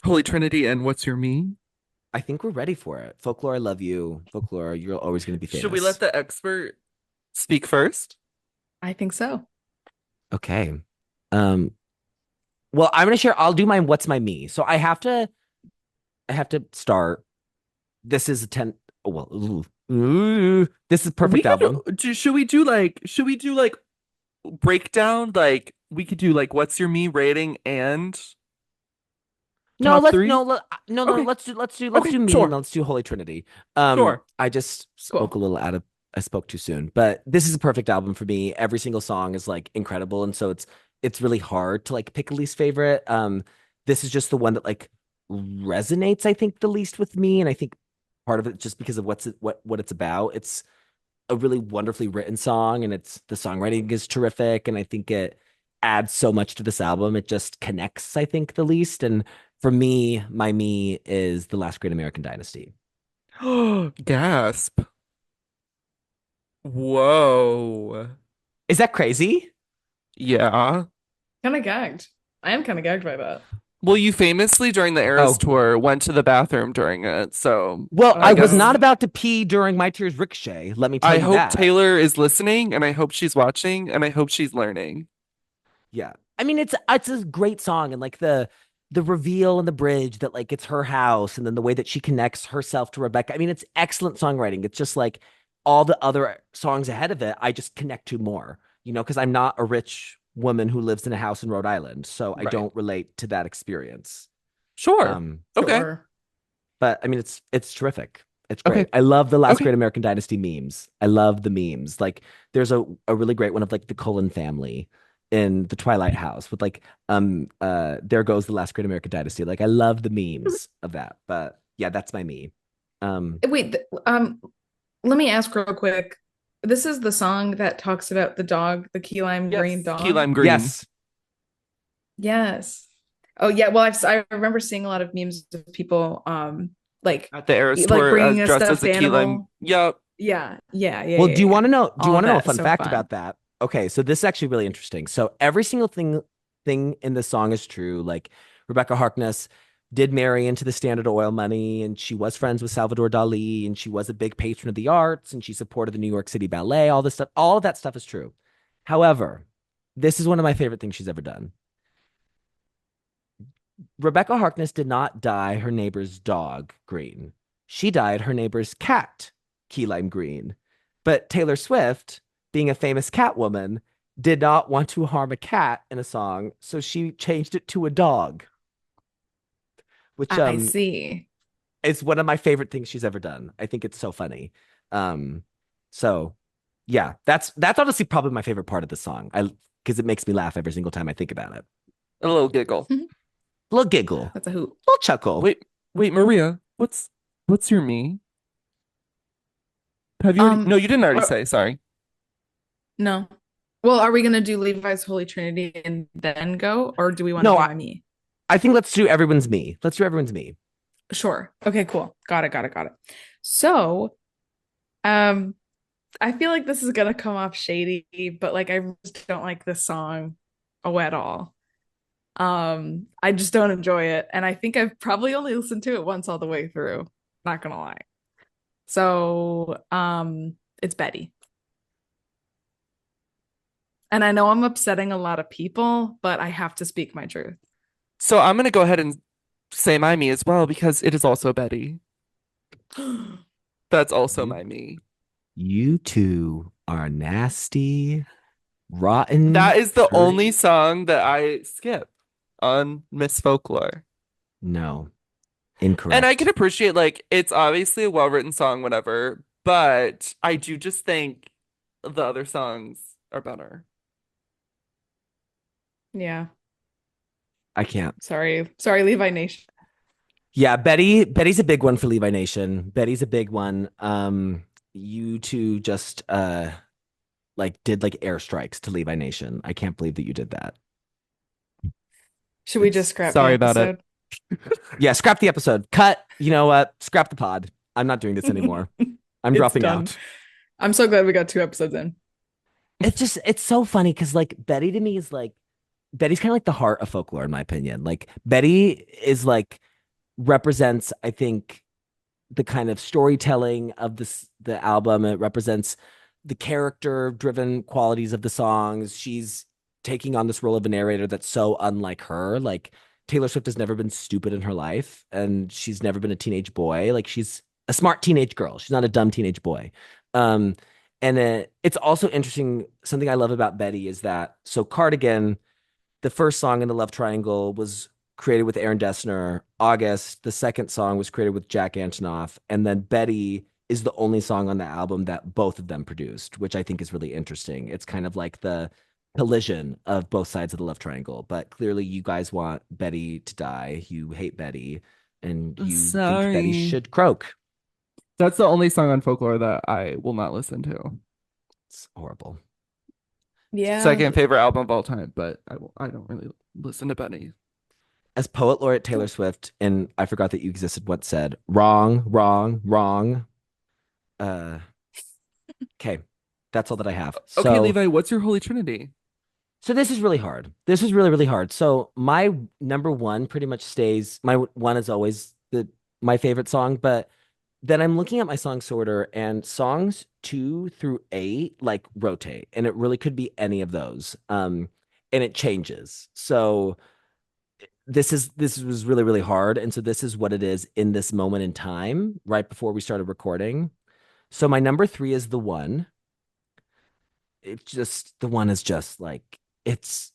Holy Trinity and What's Your Me? I think we're ready for it. Folklore, I love you. Folklore, you're always going to be famous. Should we let the expert speak first? I think so. Okay. Well, I'm going to share. I'll do my what's my me. So I have to start. This is a 10. Oh, well, this is a perfect album. Should we do like breakdown? Like we could do like What's Your Me rating and No, top let's three? no. Okay. Let's do me Sure. and let's do Holy Trinity. Sure. I just spoke Cool. a little out of I spoke too soon, but this is a perfect album for me. Every single song is like incredible, and so it's really hard to like pick a least favorite. This is just the one that like resonates, I think, the least with me, and I think part of it just because of what it's about. It's a really wonderfully written song, and it's the songwriting is terrific, and I think it adds so much to this album. It just connects, I think, the least. And for me, my me is The Last Great American Dynasty. Gasp. Whoa. Is that crazy? Yeah. Kind of gagged. I am kind of gagged by that. Well, you famously during the Eras Oh. tour went to the bathroom during it, so Well, I I was guess- not about to pee during My Tears Ricochet. Let me tell I you hope that. Taylor is listening, and I hope she's watching, and I hope she's learning. Yeah. I mean, it's a great song, and like the reveal and the bridge that like it's her house, and then the way that she connects herself to Rebecca. I mean, it's excellent songwriting. It's just like all the other songs ahead of it, I just connect to more, because I'm not a rich woman who lives in a house in Rhode Island, so I Right. don't relate to that experience. Sure. Um, Okay. Sure. but I mean, it's terrific. It's Okay. great. I love the Last Okay. Great American Dynasty memes. I love the memes. Like, there's a really great one of like the Cullen family in the Twilight House with like there goes the Last Great American Dynasty. Like, I love the memes of that. But yeah, that's my me. Wait, let me ask real quick. This is the song that talks about the dog, the key lime green Yes, dog. key lime green. Yes. Yes. Oh yeah. Well, I remember seeing a lot of memes of people like At the Eras like tour, bringing a dressed as stuffed a key lime. animal. Yep. Yeah. Well, do you want to know? Do you All want to know a that, fun so fact fun. about that? Okay, so this is actually really interesting. So every single thing in the song is true. Like Rebecca Harkness did marry into the Standard Oil money, and she was friends with Salvador Dali, and she was a big patron of the arts, and she supported the New York City Ballet. All this stuff, all of that stuff is true. However, this is one of my favorite things she's ever done. Rebecca Harkness did not dye her neighbor's dog green. She dyed her neighbor's cat key lime green. But Taylor Swift, being a famous cat woman, did not want to harm a cat in a song, so she changed it to a dog. Which I see. is one of my favorite things she's ever done. I think it's so funny. So yeah, that's honestly probably my favorite part of the song. Because it makes me laugh every single time I think about it. A little giggle. A little giggle, That's a hoot. little chuckle. Wait, Maria, what's your me? Have you already... No, you didn't already say. Sorry. No. Well, are we gonna do Levi's Holy Trinity and then go, or do we want to No, do my me? I think let's do everyone's me. Let's do everyone's me. Sure. Okay, cool. Got it. So, I feel like this is gonna come off shady, but like I just don't like this song at all. I just don't enjoy it, and I think I've probably only listened to it once all the way through. Not gonna lie. So, it's Betty. And I know I'm upsetting a lot of people, but I have to speak my truth. So I'm gonna go ahead and say my me as well because it is also Betty. That's also You my me. you two are nasty, rotten, That is the only dirty. song that I skip on Miss Folklore. No, And I can incorrect. appreciate like it's obviously a well-written song, whatever, but I do just think the other songs are better. Yeah. I can't. Sorry, Levi Nation. Yeah, Betty's a big one for Levi Nation. Betty's a big one. You two just like did like airstrikes to Levi Nation. I can't believe that you did that. Should we just scrap the Sorry about it. episode? Yeah, scrap the episode. Cut. You know what? Scrap the pod. I'm not doing this anymore. I'm It's dropping done. out. I'm so glad we got 2 episodes in. It's so funny because like Betty to me is like Betty's kind of like the heart of folklore in my opinion. Like Betty is like represents, I think, the kind of storytelling of the album. It represents the character driven qualities of the songs. She's taking on this role of a narrator that's so unlike her. Like Taylor Swift has never been stupid in her life, and she's never been a teenage boy. Like she's a smart teenage girl. She's not a dumb teenage boy. Um, and it's also interesting. Something I love about Betty is that so Cardigan, the first song in the Love Triangle, was created with Aaron Dessner. August, the second song, was created with Jack Antonoff. And then Betty is the only song on the album that both of them produced, which I think is really interesting. It's kind of like the collision of both sides of the Love Triangle. But clearly, you guys want Betty to die. You hate Betty, and you think Betty Sorry. should croak. That's the only song on Folklore that I will not listen to. It's horrible. Yeah. Second favorite album of all time, but I don't really listen to Benny. As poet laureate Taylor Swift, and I forgot that you existed, once said, wrong, wrong, wrong. Uh, okay, that's all that I have. Okay, So, Levi, what's your Holy Trinity? so this is really hard. This is really, really hard. So my number one pretty much stays. My one is always my favorite song, but then I'm looking at my song sorter, and songs 2 through 8 like rotate, and it really could be any of those. And it changes. So this was really, really hard, and so this is what it is in this moment in time, right before we started recording. So my number 3 is the one. It's just the one is just like it's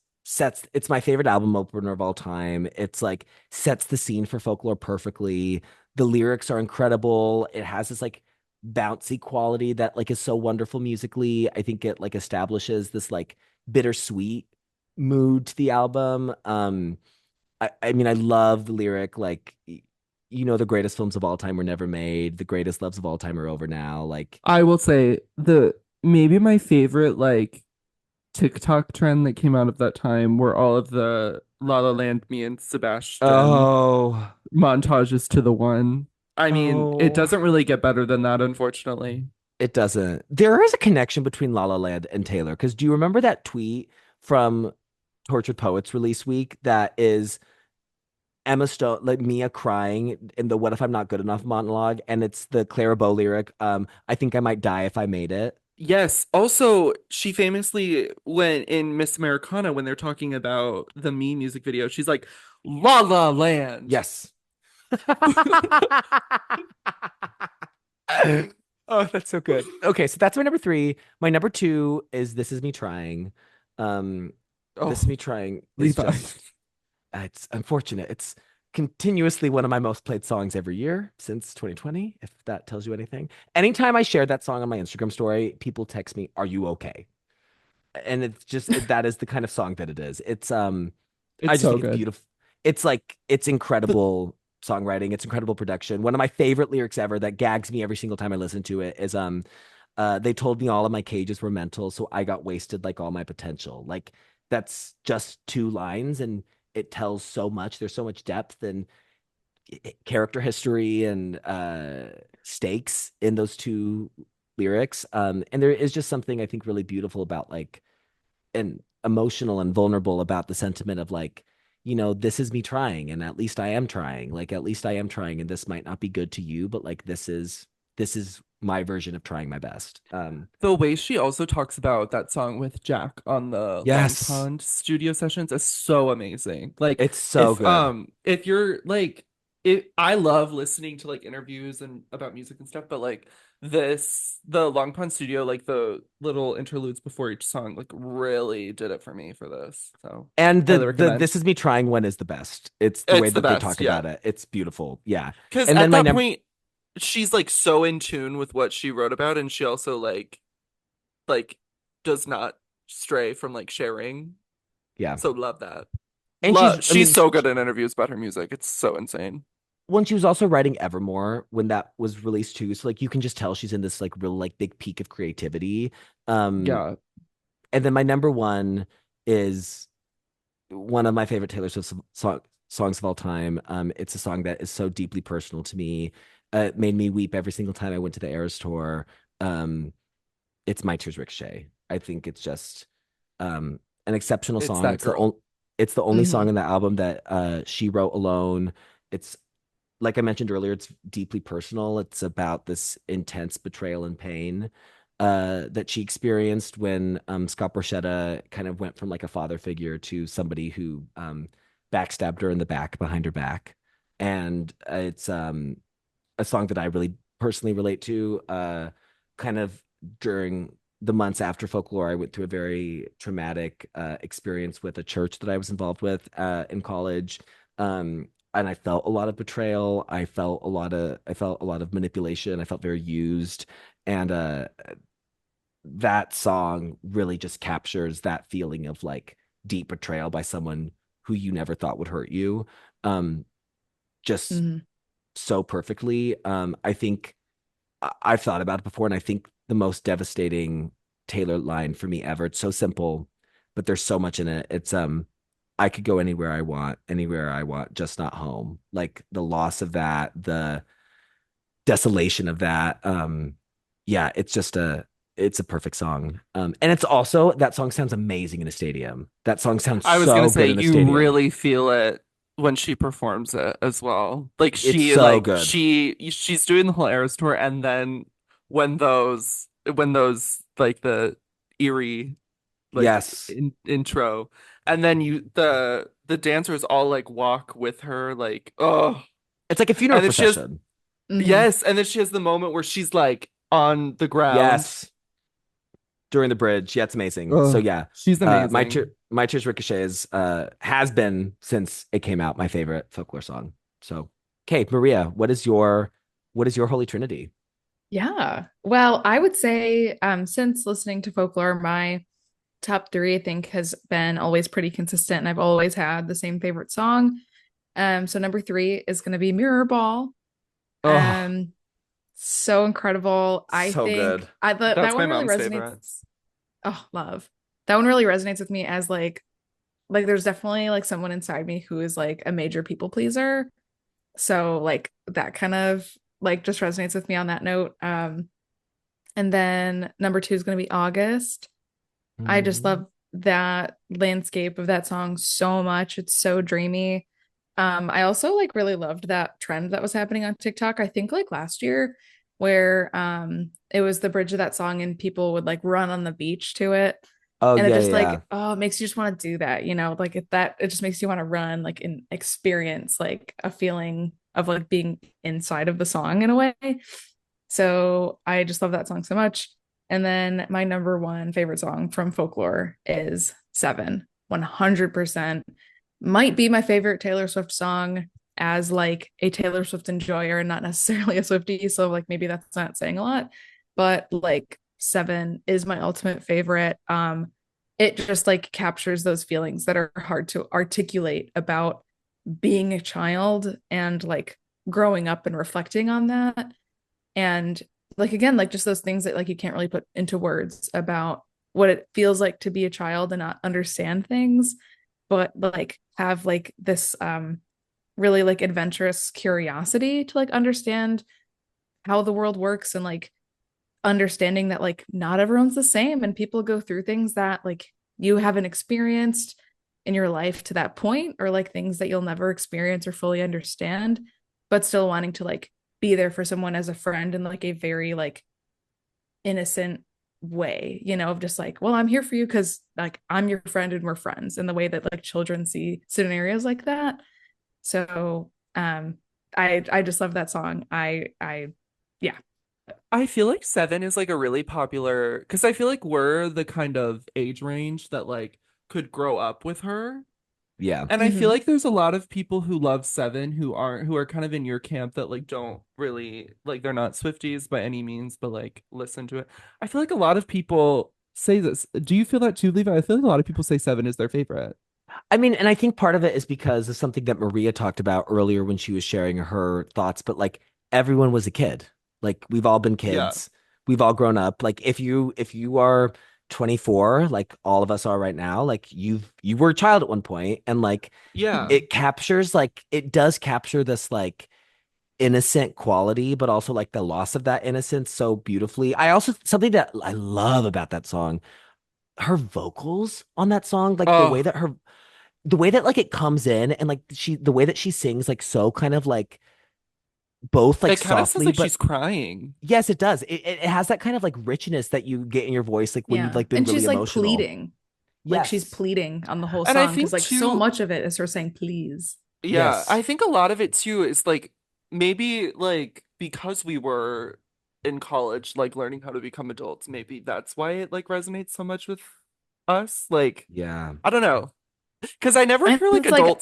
my favorite album opener of all time. It's like sets the scene for folklore perfectly. The lyrics are incredible. It has this like bouncy quality that like is so wonderful musically. I think it like establishes this like bittersweet mood to the album. I mean, I love the lyric like the greatest films of all time were never made. The greatest loves of all time are over now. Like, I will say the maybe my favorite like TikTok trend that came out of that time were all of the La La Land, Me and Sebastian oh, montages to the one. I mean, it oh. doesn't really get better than that, unfortunately. It doesn't. There is a connection between La La Land and Taylor. Because do you remember that tweet from Tortured Poets release week that is Emma Stone, like Mia crying in the "What if I'm not good enough" monologue, and it's the Clara Bow lyric, "I think I might die if I made it." Yes. Also, she famously went in Miss Americana when they're talking about the Me music video. She's like, La La Land. Yes. Oh, that's so good. Okay, so that's my number 3. My number 2 is "This Is Me Trying." Oh, "This Is Me Trying" is Levi. just it's unfortunate. It's continuously one of my most played songs every year since 2020, if that tells you anything. Anytime I share that song on my Instagram story, people text me, "Are you okay?" And it's just that is the kind of song that it is. I It's just so think it's good. beautiful. It's like it's the incredible songwriting, it's incredible production. One of my favorite lyrics ever that gags me every single time I listen to it is they told me all of my cages were mental, so I got wasted like all my potential. Like that's just 2 lines, and it tells so much. There's so much depth and character history and stakes in those 2 lyrics. And there is just something I think really beautiful about like and emotional and vulnerable about the sentiment of like, this is me trying, and at least I am trying. Like at least I am trying, and this might not be good to you, but like this is my version of trying my best. The way she also talks about that song with Jack on the Long Yes, Pond studio sessions is so amazing. Like it's so good. if you're like it I love listening to like interviews and about music and stuff, but like the Long Pond studio, like the little interludes before each song, like really did it for me for this. So And highly the recommend. This Is Me Trying one is the best. It's the way It's the that they best, talk yeah. about it. It's beautiful. Yeah. Because And then at my that number, point, she's like so in tune with what she wrote about, and she also like does not stray from like sharing. yeah. So love that. And Love I she's mean, so good in interviews about her music. It's so insane. when she was also writing Evermore when that was released too. So like you can just tell she's in this like real like big peak of creativity. Um, Yeah, and then my number one is one of my favorite Taylor Swift songs of all time. It's a song that is so deeply personal to me. It made me weep every single time I went to the Eras tour. Um, it's My Tears Ricochet. I think it's just an exceptional it's song. that girl. It's the only song Mhm. in the album that she wrote alone. It's like I mentioned earlier, it's deeply personal. It's about this intense betrayal and pain that she experienced when Scott Borchetta kind of went from like a father figure to somebody who backstabbed her in the back behind her back. And it's a song that I really personally relate to. Kind of during the months after Folklore, I went through a very traumatic experience with a church that I was involved with in college. And I felt a lot of betrayal. I felt a lot of manipulation. I felt very used. And that song really just captures that feeling of like deep betrayal by someone who you never thought would hurt you. Um, just Mhm. so perfectly. I think I've thought about it before, and I think the most devastating Taylor line for me ever. It's so simple, but there's so much in it. It's I could go anywhere I want, just not home. Like the loss of that, the desolation of that. Yeah, it's a perfect song. And it's also that song sounds amazing in a stadium. That song sounds I was gonna so say good in a you stadium. really feel it when she performs it as well. Like It's so good. she's doing the whole Eras tour, and then when those like the eerie like Yes. intro, and then the dancers all like walk with her, like oh, It's like a funeral and then she has procession. Mhm. yes, and then she has the moment where she's like on the ground. Yes. During the bridge. Yeah, it's amazing. So Oh, yeah, she's amazing. My Tears Ricochet is has been since it came out my favorite folklore song. So, okay, Maria, what is your Holy Trinity? Yeah. Well, I would say since listening to folklore, my top three, I think, has been always pretty consistent, and I've always had the same favorite song. So number three is going to be Mirror Ball. Oh, Um, so incredible. I so think good. that That's my one really mom's resonates. favorite. Oh, love. That one really resonates with me as like there's definitely like someone inside me who is like a major people pleaser. So like that kind of like just resonates with me on that note. And then number two is going to be August. I just Mhm. love that landscape of that song so much. It's so dreamy. I also like really loved that trend that was happening on TikTok. I think like last year where it was the bridge of that song and people would like run on the beach to it. Oh And it yeah, just yeah, yeah. like, oh, it makes you just want to do that, like it just makes you want to run, like and experience like a feeling of like being inside of the song in a way. So I just love that song so much. And then my number one favorite song from Folklore is Seven. 100% might be my favorite Taylor Swift song as like a Taylor Swift enjoyer and not necessarily a Swiftie. So like maybe that's not saying a lot, but like Seven is my ultimate favorite. It just like captures those feelings that are hard to articulate about being a child and like growing up and reflecting on that. And like again, like just those things that like you can't really put into words about what it feels like to be a child and not understand things, but like have like this really like adventurous curiosity to like understand how the world works and like understanding that like not everyone's the same and people go through things that like you haven't experienced in your life to that point, or like things that you'll never experience or fully understand, but still wanting to like be there for someone as a friend in like a very like innocent way, of just like, well, I'm here for you because like I'm your friend and we're friends, in the way that like children see scenarios like that. So I just love that song. I yeah. I feel like Seven is like a really popular because I feel like we're the kind of age range that like could grow up with her. Yeah. And I feel Mhm. like there's a lot of people who love Seven who are kind of in your camp that like don't really like they're not Swifties by any means, but like listen to it. I feel like a lot of people say this. Do you feel that too, Levi? I feel like a lot of people say Seven is their favorite. I mean, and I think part of it is because of something that Maria talked about earlier when she was sharing her thoughts, but like everyone was a kid. Like we've all been Yeah. kids. We've all grown up. Like if you are 24, like all of us are right now, like you were a child at one point, and like Yeah. it does capture this like innocent quality, but also like the loss of that innocence so beautifully. I also something that I love about that song, her vocals on that song, like Oh, the way that like it comes in and like the way that she sings like so kind of like both like it kind of sounds softly, like but she's crying. yes, it does. It has that kind of like richness that you get in your voice like when you've Yeah. like been And really she's like emotional. pleading. Like she's Yes. pleading on the whole And I song because think like so too, much of it is her saying please. yeah, Yes. I think a lot of it too is like maybe like because we were in college, like learning how to become adults, maybe that's why it like resonates so much with us. Like, Yeah. I don't know. Because I never And hear like it's like,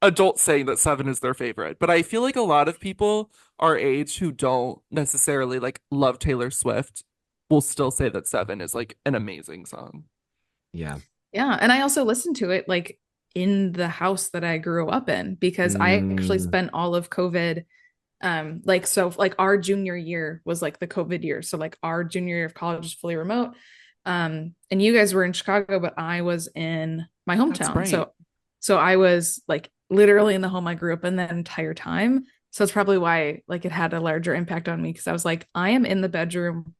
adults saying that Seven is their favorite, but I feel like a lot of people our age who don't necessarily like love Taylor Swift will still say that Seven is like an amazing song. Yeah. yeah. And I also listened to it like in the house that I grew up in because I actually Mm, spent all of COVID. Like so like our junior year was like the COVID year. So like our junior year of college was fully remote. And you guys were in Chicago, but I was in my That's hometown. right. So I was like literally in the home I grew up in that entire time. So it's probably why like it had a larger impact on me because I was like, I am in the bedroom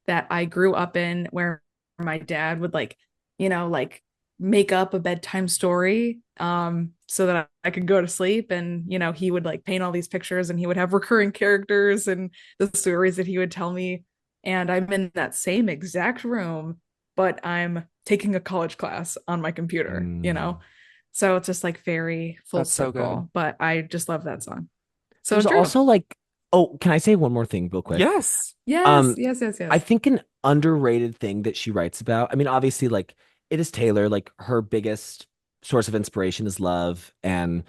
that I grew up in where my dad would like make up a bedtime story so that I could go to sleep, and he would like paint all these pictures and he would have recurring characters and the stories that he would tell me, and I'm in that same exact room but I'm taking a college class on my computer. mm. So it's just like very full That's so good. circle, but I just love that song. So There's Drew. also like, oh, can I say one more thing real quick? Yes. Yes, Um, yes, yes, I yes. think an underrated thing that she writes about, I mean, obviously, like it is Taylor, like her biggest source of inspiration is love and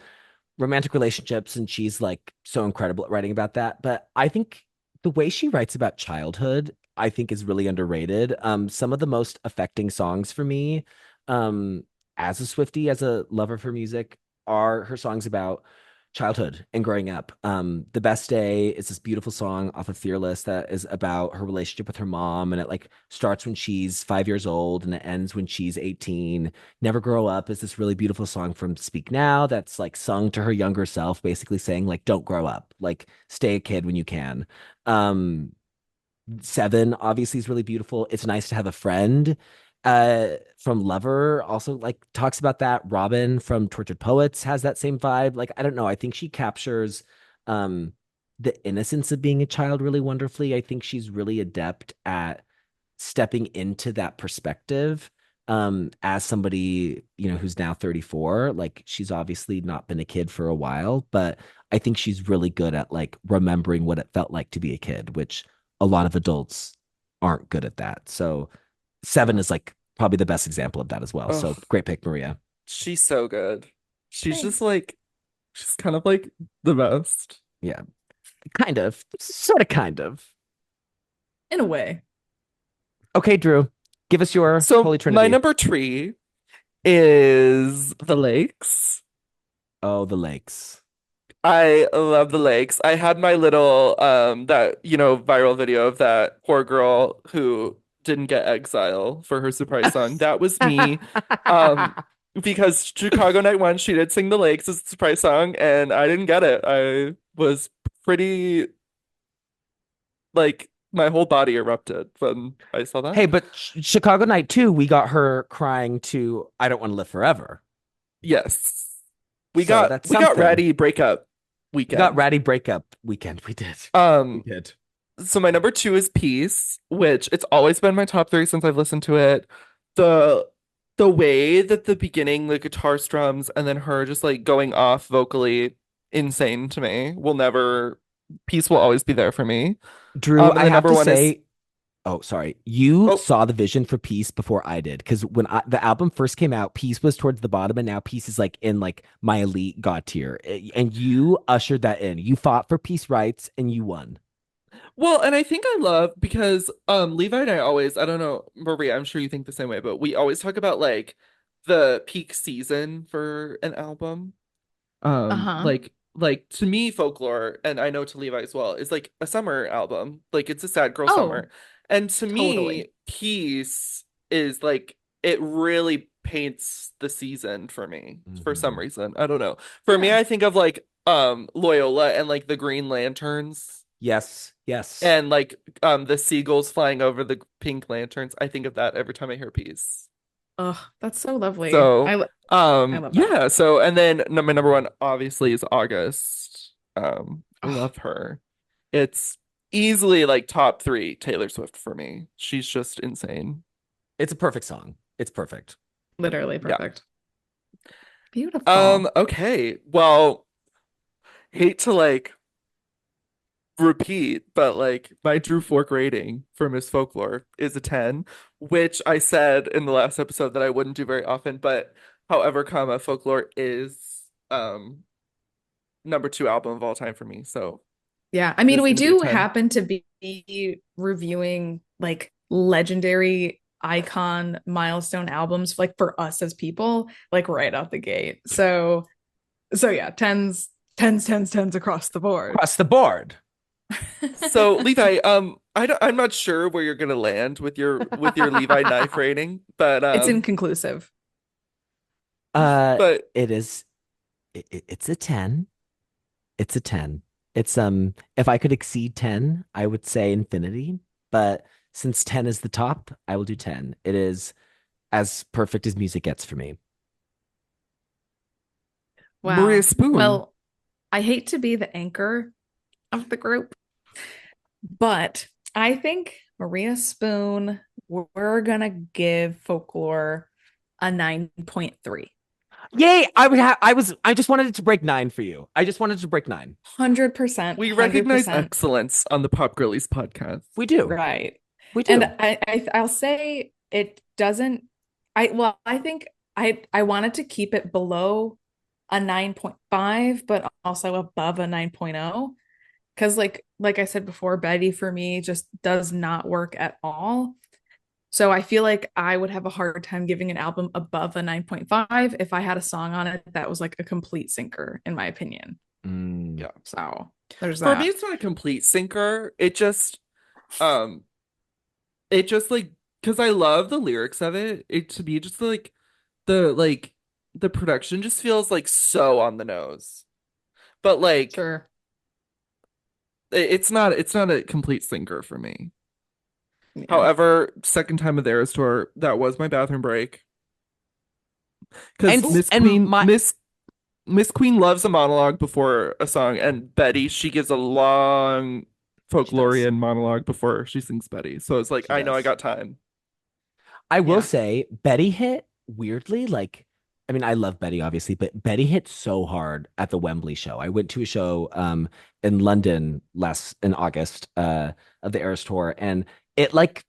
romantic relationships, and she's like so incredible at writing about that. But I think the way she writes about childhood, I think is really underrated. Some of the most affecting songs for me, um, as a Swiftie, as a lover for music, are her songs about childhood and growing up. The Best Day is this beautiful song off of Fearless that is about her relationship with her mom, and it like starts when she's 5 years old and it ends when she's 18. Never Grow Up is this really beautiful song from Speak Now that's like sung to her younger self, basically saying like don't grow up, like stay a kid when you can. Um, Seven obviously is really beautiful. It's Nice to Have a Friend. From Lover also like talks about that. Robin from Tortured Poets has that same vibe. Like I don't know, I think she captures um the innocence of being a child really wonderfully. I think she's really adept at stepping into that perspective as somebody who's now 34. Like she's obviously not been a kid for a while, but I think she's really good at like remembering what it felt like to be a kid, which a lot of adults aren't good at that. So Seven is like probably the best example of that as well. Oh, So great pick, Maria. she's so good. She's just Thanks. like she's kind of like the best. Yeah, kind of, sort of, kind of. In a way. Okay, Drew, give us your So Holy my Trinity. number three is the lakes. Oh, the lakes. I love the lakes. I had my little that viral video of that poor girl who didn't get exile for her surprise song. That was me. Um because Chicago Night 1 she did sing the lakes as a surprise song and I didn't get it. I was pretty like my whole body erupted when I saw that. Hey, but Chicago Night 2, we got her crying to I Don't Want to Live Forever. Yes. We So got that's we got something. Ratty breakup We got weekend. Ratty breakup weekend. We did. We Um did. So my number two is Peace, which it's always been my top three since I've listened to it. The the way that the beginning, the guitar strums, and then her just like going off vocally, insane to me. Will never Peace will always be there for me. Drew, And I then have number to one is say, oh, sorry. You oh saw the vision for Peace before I did. Because when the album first came out, Peace was towards the bottom, and now Peace is like in like my elite God tier. And you ushered that in. You fought for Peace rights and you won. well, and I think I love because Levi and I always, I don't know, Maria, I'm sure you think the same way, but we always talk about like the peak season for an album. Uh-huh. Like to me, Folklore, and I know to Levi as well, is like a summer album. Like it's a sad girl Oh, summer. And to me, totally. Peace is like it really paints the season for me for some Mhm. reason. I don't know. For me, Yeah. I think of like Loyola and like the Green Lanterns Yes, yes. and like the seagulls flying over the pink lanterns. I think of that every time I hear Peace. Oh, that's so lovely. So, I love that. yeah. So, and then my number one obviously is August. Oh, Love her. It's easily like top three Taylor Swift for me. She's just insane. It's a perfect song. It's perfect. literally Yeah. perfect. Beautiful. Okay. Well, hate to like repeat, but like my Drew Fork rating for Miss Folklore is a 10, which I said in the last episode that I wouldn't do very often, but however, comma, Folklore is um number two album of all time for me. So Yeah, I it mean, is we going to be a do 10. happen to be reviewing like legendary icon milestone albums like for us as people, like right out the gate. So yeah, tens across the board. Across the board. So Levi, I'm not sure where you're gonna land with your Levi knife rating, It's inconclusive. uh, but it is. It's a 10. It's a 10. It's if I could exceed 10, I would say infinity, but since 10 is the top, I will do 10. It is as perfect as music gets for me. Maria Wow. Spoon. Well, I hate to be the anchor of the group, but I think Maria Spoon, we're gonna give Folklore a 9.3. Yay! I just wanted it to break 9 for you. I just wanted to break 9. 100%, We recognize 100% excellence on the Pop Girlies podcast. We do. right. We And do. I'll say it doesn't I think I wanted to keep it below a 9.5 but also above a 9.0 because like I said before, Betty for me just does not work at all. So I feel like I would have a hard time giving an album above a 9.5 if I had a song on it that was like a complete sinker, in my opinion. Mm. Yeah. So there's For me, that. it's not a complete sinker. Um, it just like because I love the lyrics of it. It to me just like the production just feels like so on the nose. But like Sure. it's not a complete sinker for me. Yeah. However, second time of the Eras tour, that was my bathroom break. Because And my Miss Queen loves a monologue before a song, and Betty, she gives a long she does. folklorian monologue before she sings Betty. So it's like, She I know I does. got time. I will Yeah. say Betty hit weirdly like I mean I love Betty obviously, but Betty hit so hard at the Wembley show. I went to a show in London last in August of the Eras tour and it like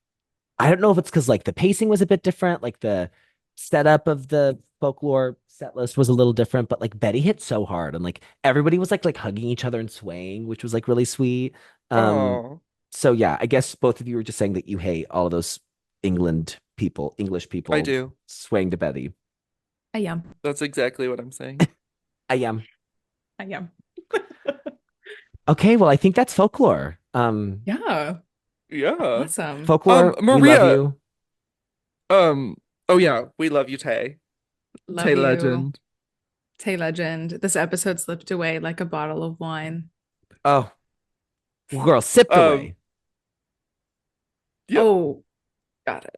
I don't know if it's because like the pacing was a bit different, like the setup of the folklore set list was a little different, but like Betty hit so hard and like everybody was like hugging each other and swaying, which was like really sweet. Um, Oh, so yeah, I guess both of you were just saying that you hate all of those English I people do. swaying to Betty. I am. That's exactly what I'm saying. I am. I am. Okay, well, I think that's folklore. Yeah. Yeah. Awesome. Folklore, we love Maria, you. oh yeah, we love you, Tay. Love Tay you. legend. Tay Legend. This episode slipped away like a bottle of wine. Oh, girl, sipped Um, away. yeah. Oh, got it.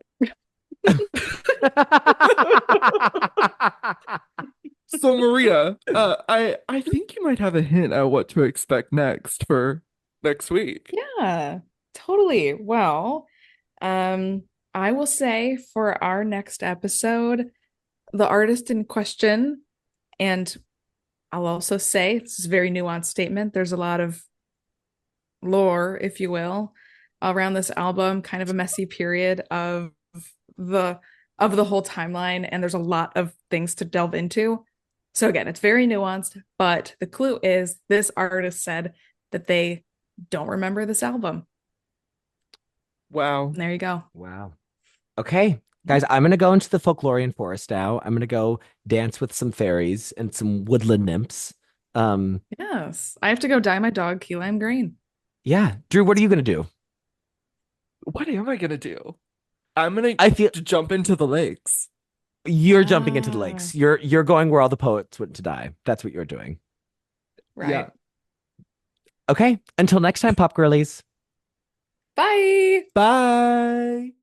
So Maria, I think you might have a hint at what to expect next for next week. Yeah. Totally. Well, um, I will say for our next episode, the artist in question, and I'll also say it's a very nuanced statement. There's a lot of lore, if you will, around this album, kind of a messy period the of the whole timeline, and there's a lot of things to delve into. So again, it's very nuanced, but the clue is this artist said that they don't remember this album. Wow. And there you go. Wow. Okay, guys, I'm gonna go into the folklorian forest now. I'm gonna go dance with some fairies and some woodland nymphs. Yes. I have to go dye my dog key lime green. Yeah. Drew, what are you gonna do? What am I gonna do? I'm gonna I feel jump into the lakes. you're jumping into the Ah, lakes. You're going where all the poets went to die. That's what you're doing. right. Yeah. Okay, until next time, pop girlies. Bye. Bye.